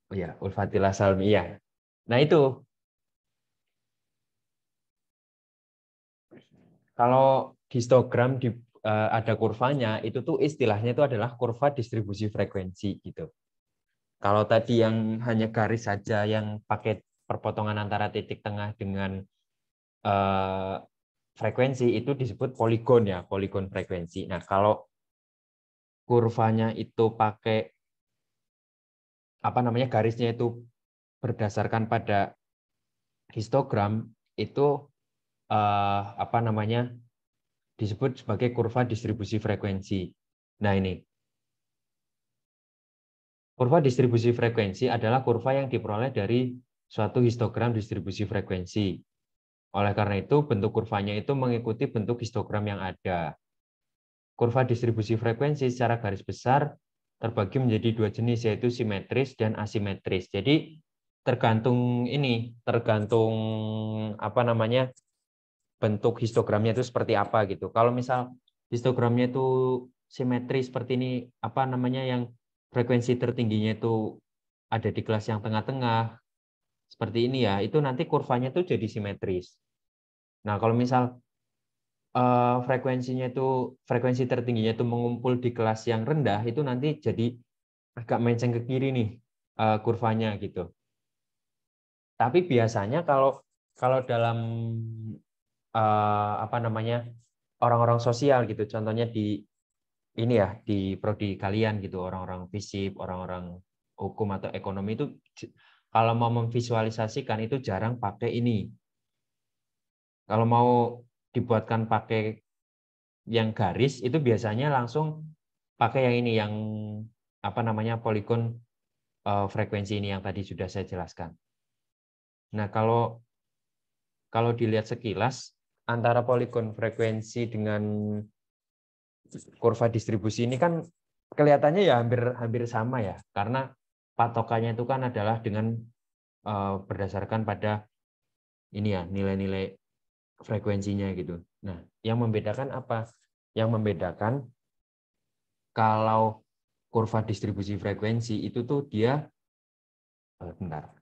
Oh iya, Ulfatila Salmi iya. Nah itu kalau histogram ada kurvanya itu tuh istilahnya itu adalah kurva distribusi frekuensi gitu. Kalau tadi yang hanya garis saja yang pakai perpotongan antara titik tengah dengan frekuensi itu disebut poligon ya, poligon frekuensi. Nah, kalau kurvanya itu pakai apa namanya garisnya itu berdasarkan pada histogram itu apa namanya disebut sebagai kurva distribusi frekuensi. Nah, ini kurva distribusi frekuensi adalah kurva yang diperoleh dari suatu histogram distribusi frekuensi. Oleh karena itu, bentuk kurvanya itu mengikuti bentuk histogram yang ada. Kurva distribusi frekuensi secara garis besar terbagi menjadi dua jenis, yaitu simetris dan asimetris. Jadi tergantung apa namanya bentuk histogramnya itu seperti apa gitu. Kalau misal histogramnya itu simetris seperti ini, apa namanya yang frekuensi tertingginya itu ada di kelas yang tengah-tengah, seperti ini ya, itu nanti kurvanya itu jadi simetris. Nah, kalau misal frekuensi tertingginya itu mengumpul di kelas yang rendah, itu nanti jadi agak menceng ke kiri nih kurvanya gitu. Tapi biasanya kalau dalam apa namanya orang-orang sosial gitu, contohnya di ini ya di prodi kalian gitu, orang-orang fisip, orang-orang hukum atau ekonomi itu kalau mau memvisualisasikan itu jarang pakai ini. Kalau mau dibuatkan pakai yang garis itu biasanya langsung pakai yang ini yang apa namanya poligon frekuensi ini yang tadi sudah saya jelaskan. Nah, kalau dilihat sekilas antara poligon frekuensi dengan kurva distribusi ini kan kelihatannya ya hampir sama ya, karena patokannya itu kan adalah dengan berdasarkan pada ini ya nilai-nilai frekuensinya gitu. Nah, yang membedakan apa? Yang membedakan kalau kurva distribusi frekuensi itu tuh dia bentar.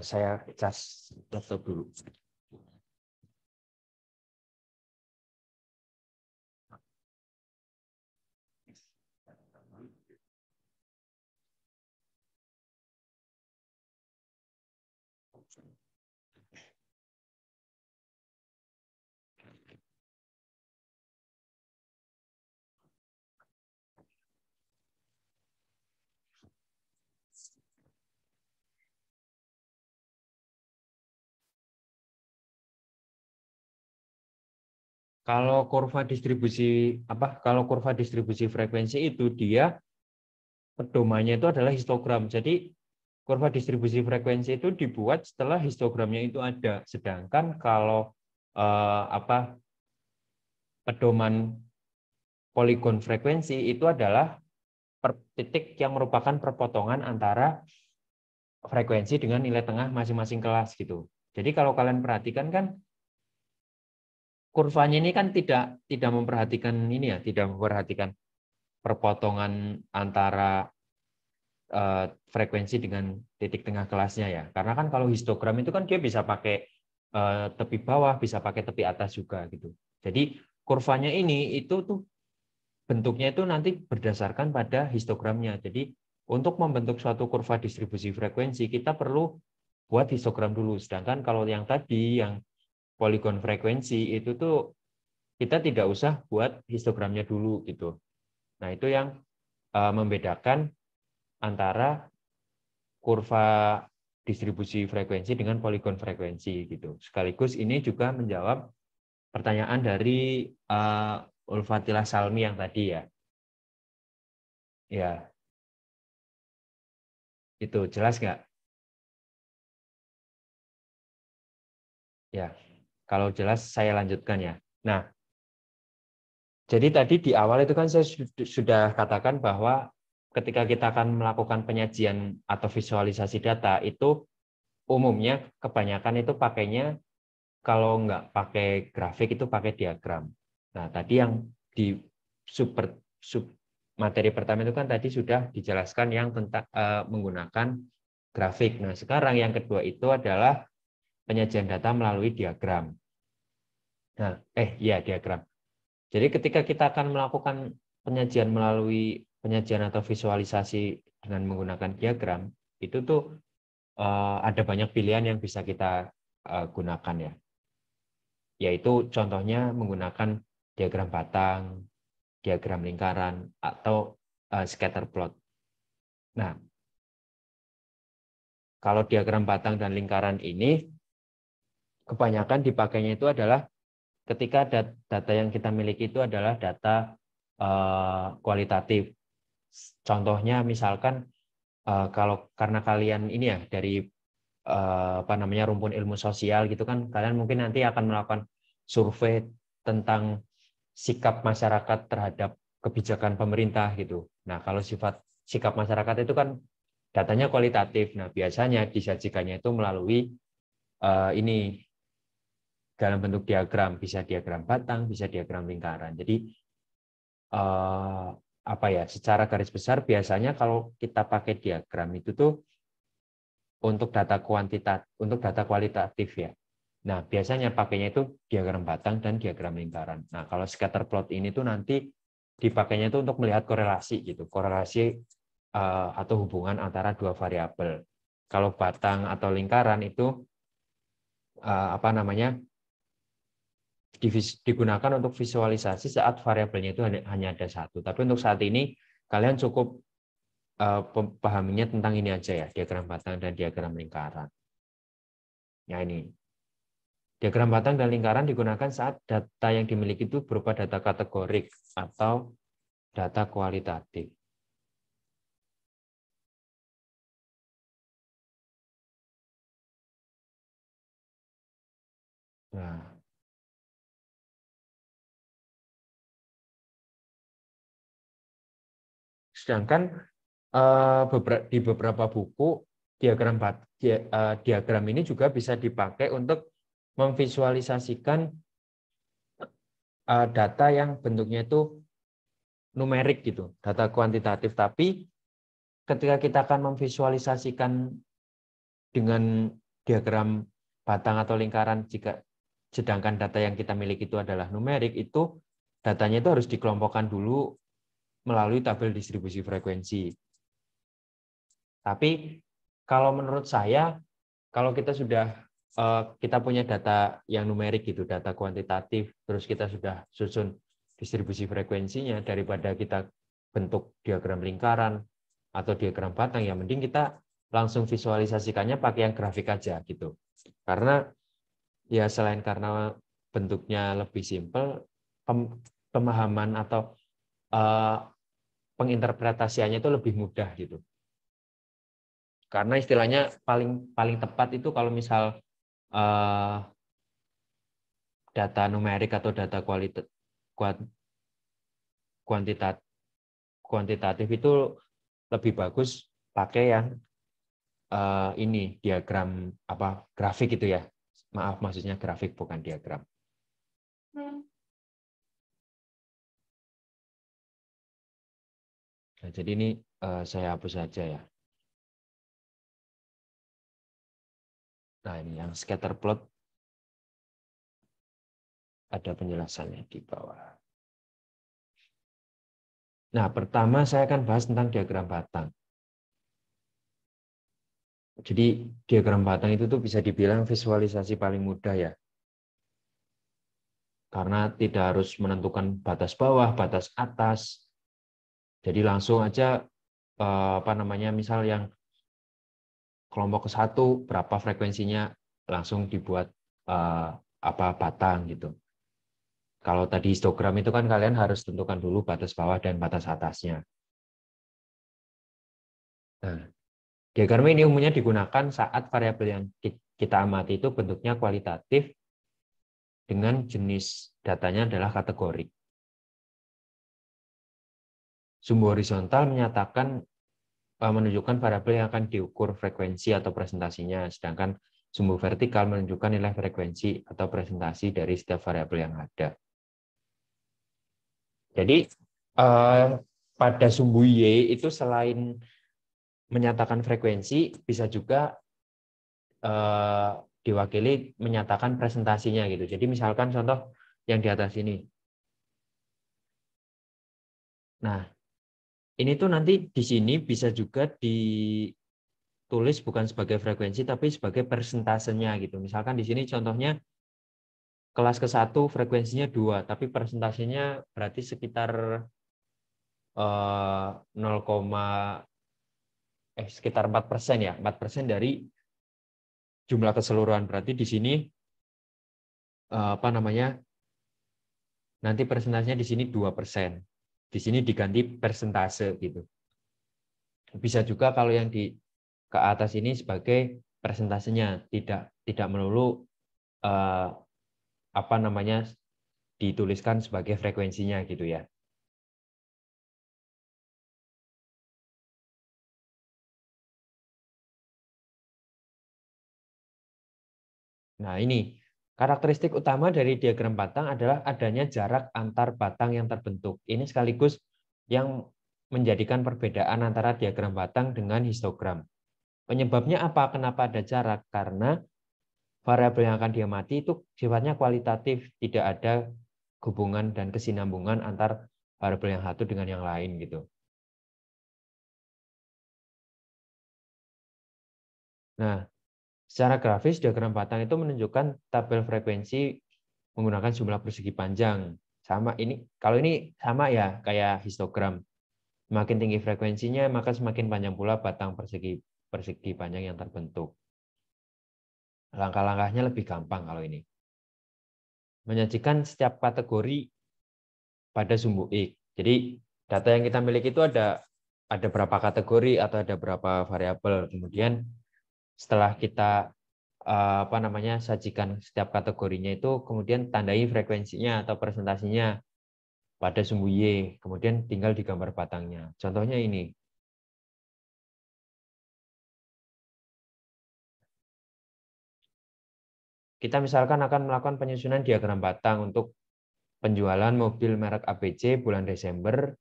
Saya cas laptop dulu. Kalau kurva distribusi frekuensi itu dia pedomannya itu adalah histogram. Jadi kurva distribusi frekuensi itu dibuat setelah histogramnya itu ada. Sedangkan kalau pedoman poligon frekuensi itu adalah titik yang merupakan perpotongan antara frekuensi dengan nilai tengah masing-masing kelas gitu. Jadi kalau kalian perhatikan kan kurvanya ini kan tidak memperhatikan ini ya, tidak memperhatikan perpotongan antara frekuensi dengan titik tengah kelasnya ya. Karena kan kalau histogram itu kan dia bisa pakai tepi bawah, bisa pakai tepi atas juga gitu. Jadi kurvanya ini itu tuh bentuknya itu nanti berdasarkan pada histogramnya. Jadi untuk membentuk suatu kurva distribusi frekuensi kita perlu buat histogram dulu. Sedangkan kalau yang tadi yang poligon frekuensi itu tuh kita tidak usah buat histogramnya dulu gitu. Nah, itu yang membedakan antara kurva distribusi frekuensi dengan poligon frekuensi gitu. Sekaligus ini juga menjawab pertanyaan dari Ulfatila Salmi yang tadi ya. Ya. Itu jelas nggak? Ya. Kalau jelas saya lanjutkan ya. Nah, jadi tadi di awal itu kan saya sudah katakan bahwa ketika kita akan melakukan penyajian atau visualisasi data itu umumnya kebanyakan itu pakainya kalau nggak pakai grafik itu pakai diagram. Nah, tadi yang di sub materi pertama itu kan tadi sudah dijelaskan yang tentang menggunakan grafik. Nah, sekarang yang kedua itu adalah penyajian data melalui diagram. Nah, diagram. Jadi ketika kita akan melakukan penyajian melalui penyajian atau visualisasi dengan menggunakan diagram, itu tuh ada banyak pilihan yang bisa kita gunakan ya. Yaitu contohnya menggunakan diagram batang, diagram lingkaran, atau scatter plot. Nah, kalau diagram batang dan lingkaran ini kebanyakan dipakainya itu adalah ketika data yang kita miliki itu adalah data kualitatif. Contohnya misalkan kalau karena kalian ini ya dari rumpun ilmu sosial gitu kan, kalian mungkin nanti akan melakukan survei tentang sikap masyarakat terhadap kebijakan pemerintah gitu. Nah, kalau sikap masyarakat itu kan datanya kualitatif. Nah, biasanya disajikannya itu melalui ini dalam bentuk diagram, bisa diagram batang, bisa diagram lingkaran. Jadi secara garis besar biasanya kalau kita pakai diagram itu tuh untuk data kualitatif ya. Nah, biasanya pakainya itu diagram batang dan diagram lingkaran. Nah, kalau scatter plot ini tuh nanti dipakainya itu untuk melihat korelasi gitu, korelasi atau hubungan antara dua variabel. Kalau batang atau lingkaran itu digunakan untuk visualisasi saat variabelnya itu hanya ada satu. Tapi untuk saat ini kalian cukup pahaminya tentang ini aja ya, diagram batang dan diagram lingkaran. Ya ini. Diagram batang dan lingkaran digunakan saat data yang dimiliki itu berupa data kategorik atau data kualitatif. Nah, sedangkan di beberapa buku diagram ini juga bisa dipakai untuk memvisualisasikan data yang bentuknya itu numerik gitu, data kuantitatif. Tapi ketika kita akan memvisualisasikan dengan diagram batang atau lingkaran, sedangkan data yang kita miliki itu adalah numerik, itu datanya itu harus dikelompokkan dulu melalui tabel distribusi frekuensi. Tapi kalau menurut saya, kalau kita punya data yang numerik gitu, data kuantitatif, terus kita sudah susun distribusi frekuensinya, daripada kita bentuk diagram lingkaran atau diagram batang, ya mending kita langsung visualisasikannya pakai yang grafik aja gitu. Karena ya selain karena bentuknya lebih simpel, pemahaman atau penginterpretasiannya itu lebih mudah gitu. Karena istilahnya paling tepat itu kalau misal data numerik atau data kuantitatif itu lebih bagus pakai yang ini diagram grafik itu ya. Maaf, maksudnya grafik bukan diagram. Nah, jadi ini saya hapus saja ya. Nah, ini yang scatter plot ada penjelasannya di bawah. Nah, pertama saya akan bahas tentang diagram batang. Jadi diagram batang itu tuh bisa dibilang visualisasi paling mudah ya. Karena tidak harus menentukan batas bawah, batas atas. Jadi langsung aja misal yang kelompok ke-1 berapa frekuensinya langsung dibuat batang gitu. Kalau tadi histogram itu kan kalian harus tentukan dulu batas bawah dan batas atasnya. Nah, diagram ini umumnya digunakan saat variabel yang kita amati itu bentuknya kualitatif dengan jenis datanya adalah kategori. Sumbu horizontal menunjukkan variabel yang akan diukur frekuensi atau presentasinya, sedangkan sumbu vertikal menunjukkan nilai frekuensi atau presentasi dari setiap variabel yang ada. Jadi pada sumbu Y itu selain menyatakan frekuensi, bisa juga diwakili menyatakan presentasinya gitu. Jadi misalkan contoh yang di atas ini. Nah, ini tuh nanti di sini bisa juga ditulis bukan sebagai frekuensi tapi sebagai persentasenya gitu. Misalkan di sini contohnya kelas ke-1 frekuensinya 2, tapi persentasenya berarti sekitar sekitar 4% ya, 4% dari jumlah keseluruhan. Berarti di sini nanti persentasenya di sini 2%. Di sini diganti persentase gitu. Bisa juga kalau yang di ke atas ini sebagai persentasenya, tidak melulu dituliskan sebagai frekuensinya gitu ya. Nah, ini karakteristik utama dari diagram batang adalah adanya jarak antar batang yang terbentuk. Ini sekaligus yang menjadikan perbedaan antara diagram batang dengan histogram. Penyebabnya apa? Kenapa ada jarak? Karena variabel yang akan diamati itu sifatnya kualitatif, tidak ada hubungan dan kesinambungan antar variabel yang satu dengan yang lain gitu. Nah, secara grafis diagram batang itu menunjukkan tabel frekuensi menggunakan jumlah persegi panjang. Sama ini, kalau ini sama ya kayak histogram. Semakin tinggi frekuensinya, maka semakin panjang pula batang persegi panjang yang terbentuk. Langkah-langkahnya lebih gampang kalau ini. Menyajikan setiap kategori pada sumbu X. Jadi data yang kita miliki itu ada berapa kategori atau ada berapa variabel. Kemudian setelah kita sajikan setiap kategorinya itu, kemudian tandai frekuensinya atau presentasinya pada sumbu Y, kemudian tinggal digambar batangnya. Contohnya ini. Kita misalkan akan melakukan penyusunan diagram batang untuk penjualan mobil merek ABC bulan Desember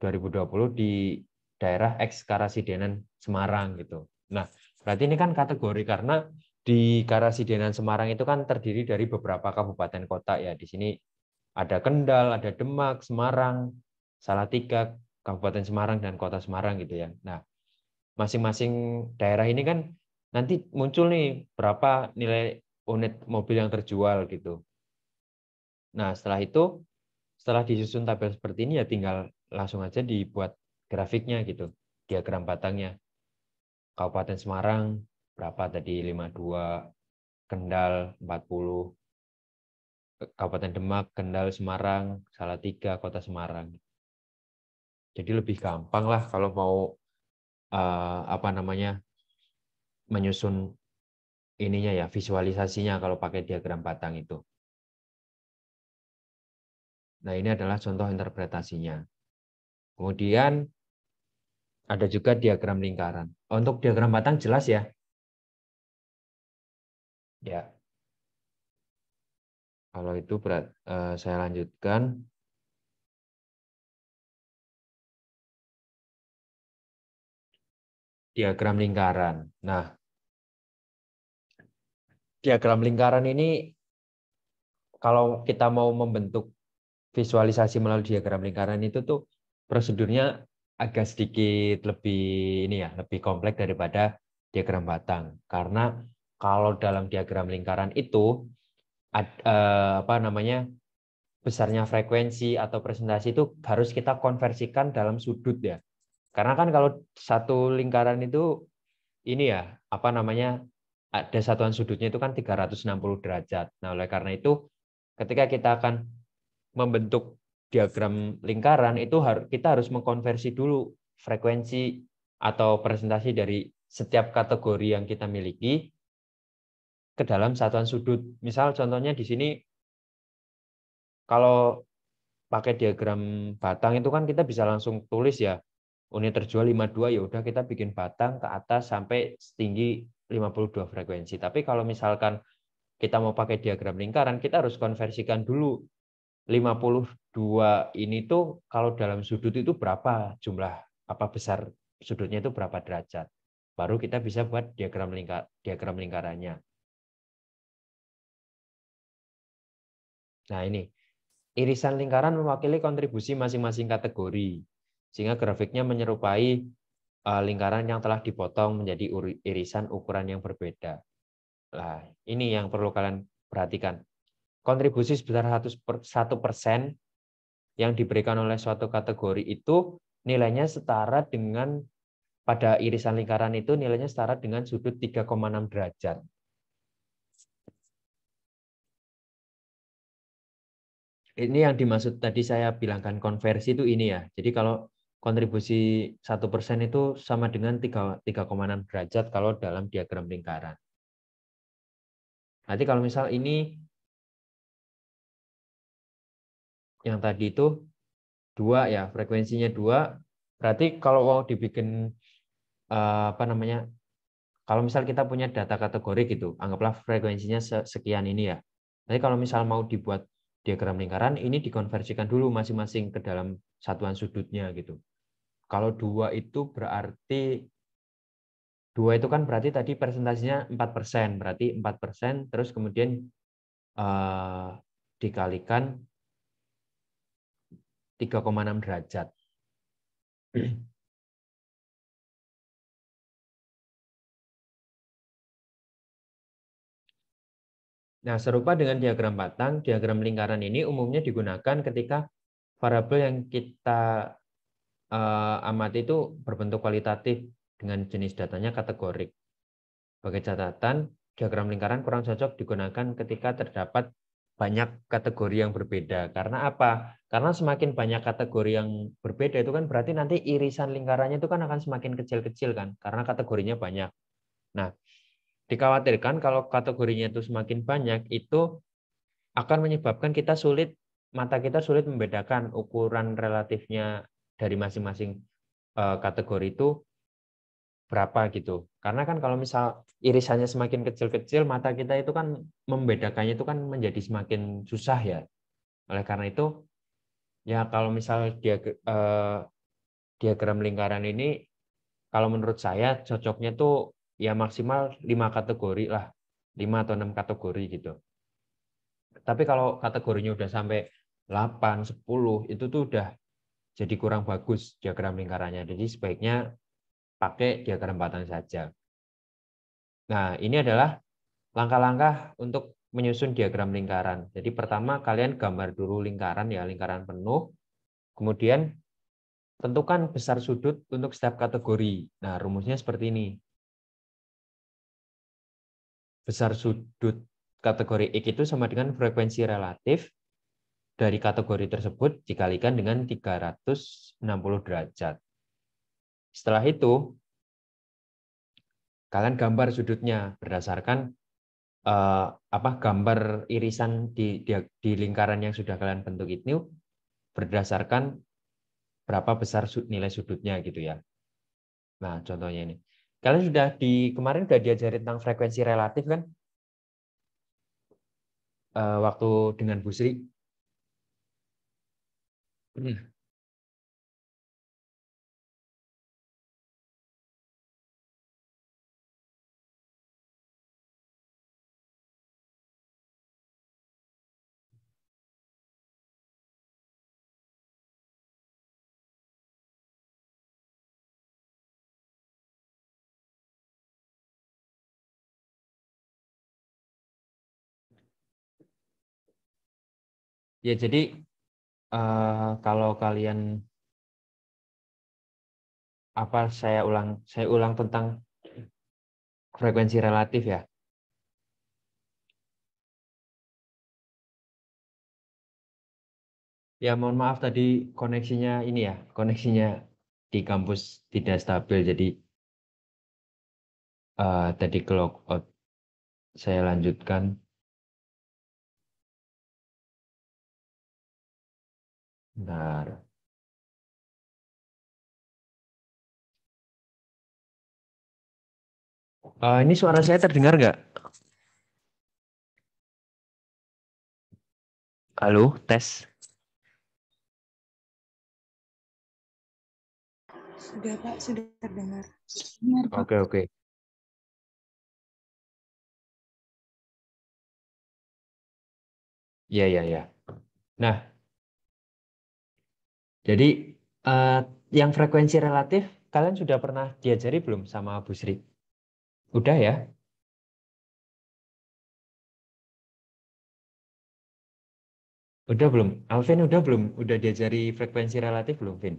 2020 di daerah X Karasidenan Semarang gitu. Nah, berarti ini kan kategori karena di Karasidenan Semarang itu kan terdiri dari beberapa kabupaten kota ya. Di sini ada Kendal, ada Demak, Semarang, Salatiga, Kabupaten Semarang dan Kota Semarang gitu ya. Nah, masing-masing daerah ini kan nanti muncul nih berapa nilai unit mobil yang terjual gitu. Nah, setelah disusun tabel seperti ini ya tinggal langsung aja dibuat grafiknya gitu, diagram batangnya. Kabupaten Semarang berapa tadi 52, Kendal 40, Kabupaten Demak, Kendal, Semarang, Salatiga, Kota Semarang. Jadi lebih gampang lah kalau mau menyusun ininya ya, visualisasinya kalau pakai diagram batang itu. Nah, ini adalah contoh interpretasinya. Kemudian ada juga diagram lingkaran. Untuk diagram batang jelas ya? Ya. Kalau itu saya lanjutkan. Diagram lingkaran. Nah, diagram lingkaran ini kalau kita mau membentuk visualisasi melalui diagram lingkaran itu tuh prosedurnya agak sedikit lebih lebih kompleks daripada diagram batang. Karena kalau dalam diagram lingkaran itu besarnya frekuensi atau presentasi itu harus kita konversikan dalam sudut ya. Karena kan kalau satu lingkaran itu ada satuan sudutnya itu kan 360 derajat. Nah, oleh karena itu ketika kita akan membentuk diagram lingkaran itu kita harus mengkonversi dulu frekuensi atau presentasi dari setiap kategori yang kita miliki ke dalam satuan sudut. Misal contohnya di sini kalau pakai diagram batang itu kan kita bisa langsung tulis ya. Unit terjual 52 ya udah kita bikin batang ke atas sampai setinggi 52 frekuensi. Tapi kalau misalkan kita mau pakai diagram lingkaran, kita harus konversikan dulu 52 ini tuh kalau dalam sudut itu berapa jumlah, besar sudutnya itu berapa derajat. Baru kita bisa buat diagram lingkarannya. Nah, ini irisan lingkaran mewakili kontribusi masing-masing kategori, sehingga grafiknya menyerupai lingkaran yang telah dipotong menjadi irisan ukuran yang berbeda. Nah, ini yang perlu kalian perhatikan. Kontribusi sebesar 1% yang diberikan oleh suatu kategori itu nilainya setara dengan, pada irisan lingkaran itu nilainya setara dengan sudut 3,6 derajat. Ini yang dimaksud tadi saya bilangkan konversi itu ini ya. Jadi kalau kontribusi 1% itu sama dengan 3,6 derajat kalau dalam diagram lingkaran. Nanti kalau misal ini yang tadi itu 2 ya, frekuensinya 2, berarti kalau mau dibikin kalau misal kita punya data kategori gitu, anggaplah frekuensinya sekian ini ya. Nanti kalau misal mau dibuat diagram lingkaran, ini dikonversikan dulu masing-masing ke dalam satuan sudutnya gitu. Kalau 2 itu berarti 2 itu kan berarti tadi presentasinya 4%, berarti 4%, terus kemudian dikalikan 3,6 derajat. Nah, serupa dengan diagram batang, diagram lingkaran ini umumnya digunakan ketika variabel yang kita amati itu berbentuk kualitatif dengan jenis datanya kategorik. Sebagai catatan, diagram lingkaran kurang cocok digunakan ketika terdapat banyak kategori yang berbeda. Karena apa? Karena semakin banyak kategori yang berbeda itu kan berarti nanti irisan lingkarannya itu kan akan semakin kecil-kecil kan, karena kategorinya banyak. Nah, dikhawatirkan kalau kategorinya itu semakin banyak, itu akan menyebabkan mata kita sulit membedakan ukuran relatifnya dari masing-masing kategori itu berapa gitu. Karena kan kalau misal irisannya semakin kecil-kecil, mata kita itu kan membedakannya itu kan menjadi semakin susah ya. Oleh karena itu, ya kalau misal diagram lingkaran ini, kalau menurut saya cocoknya tuh ya maksimal 5 kategori lah, 5 atau 6 kategori gitu. Tapi kalau kategorinya udah sampai 8, 10, itu tuh udah jadi kurang bagus diagram lingkarannya. Jadi sebaiknya pakai diagram batang saja. Nah, ini adalah langkah-langkah untuk menyusun diagram lingkaran. Jadi pertama kalian gambar dulu lingkaran ya, lingkaran penuh. Kemudian tentukan besar sudut untuk setiap kategori. Nah, rumusnya seperti ini. Besar sudut kategori X itu sama dengan frekuensi relatif dari kategori tersebut dikalikan dengan 360 derajat. Setelah itu, kalian gambar sudutnya berdasarkan gambar irisan di lingkaran yang sudah kalian bentuk itu berdasarkan berapa besar nilai sudutnya gitu ya. Nah, contohnya ini. Kalian kemarin sudah diajari tentang frekuensi relatif kan? Waktu dengan Bu Sri. Ya, jadi kalau kalian saya ulang tentang frekuensi relatif ya. Ya, mohon maaf tadi koneksinya di kampus tidak stabil, jadi tadi ke log out. Saya lanjutkan. Bentar. Ini suara saya terdengar nggak? Halo, tes. Sudah Pak, sudah terdengar. Oke. Ya. Nah, jadi yang frekuensi relatif kalian sudah pernah diajari belum sama Bu Sri? Udah ya? Udah belum? Alvin udah belum? Udah diajari frekuensi relatif belum, Vin?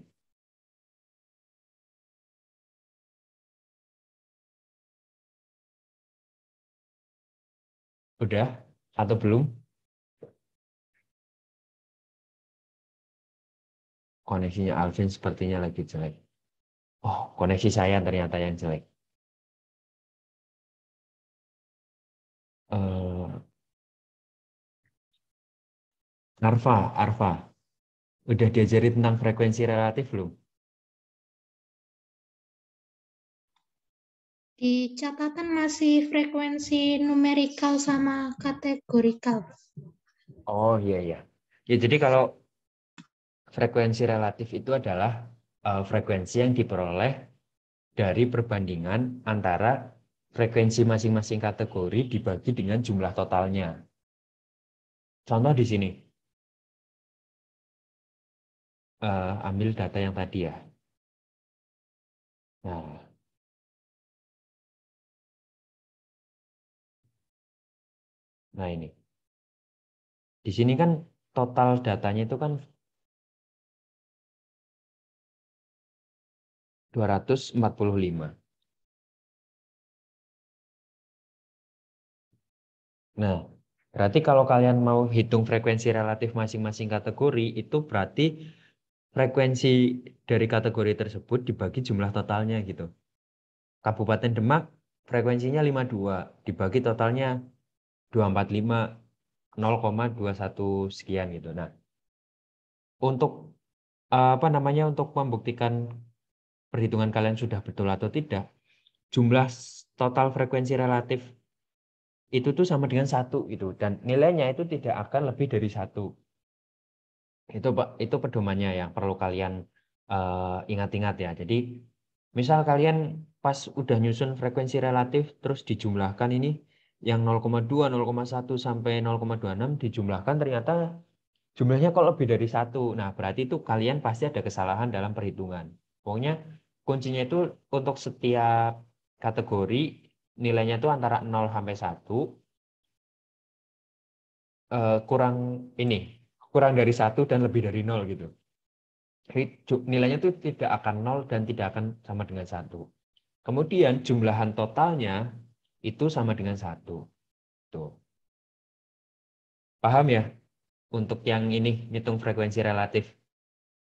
Udah atau belum? Koneksinya Alvin sepertinya lagi jelek. Oh, koneksi saya ternyata yang jelek. Arfa, udah diajari tentang frekuensi relatif belum? Di catatan masih frekuensi numerikal sama kategorikal. Oh iya. Ya, jadi kalau frekuensi relatif itu adalah frekuensi yang diperoleh dari perbandingan antara frekuensi masing-masing kategori dibagi dengan jumlah totalnya. Contoh di sini. Ambil data yang tadi ya. Nah ini. Di sini kan total datanya itu kan 245. Nah, berarti kalau kalian mau hitung frekuensi relatif masing-masing kategori, itu berarti frekuensi dari kategori tersebut dibagi jumlah totalnya gitu. Kabupaten Demak frekuensinya 52, dibagi totalnya 245, 0,21 sekian gitu. Nah, untuk untuk membuktikan perhitungan kalian sudah betul atau tidak, jumlah total frekuensi relatif itu tuh sama dengan 1 gitu, dan nilainya itu tidak akan lebih dari 1. Itu pedomannya yang perlu kalian ingat-ingat ya. Jadi misal kalian pas udah nyusun frekuensi relatif terus dijumlahkan ini yang 0,2, 0,1 sampai 0,26 dijumlahkan ternyata jumlahnya kok lebih dari 1. Nah, berarti itu kalian pasti ada kesalahan dalam perhitungan. Pokoknya kuncinya itu untuk setiap kategori nilainya itu antara 0 sampai 1 kurang dari 1 dan lebih dari 0 gitu. Jadi nilainya itu tidak akan 0 dan tidak akan sama dengan 1. Kemudian jumlahan totalnya itu sama dengan 1. Tuh. Paham ya? Untuk yang ini, ngitung frekuensi relatif.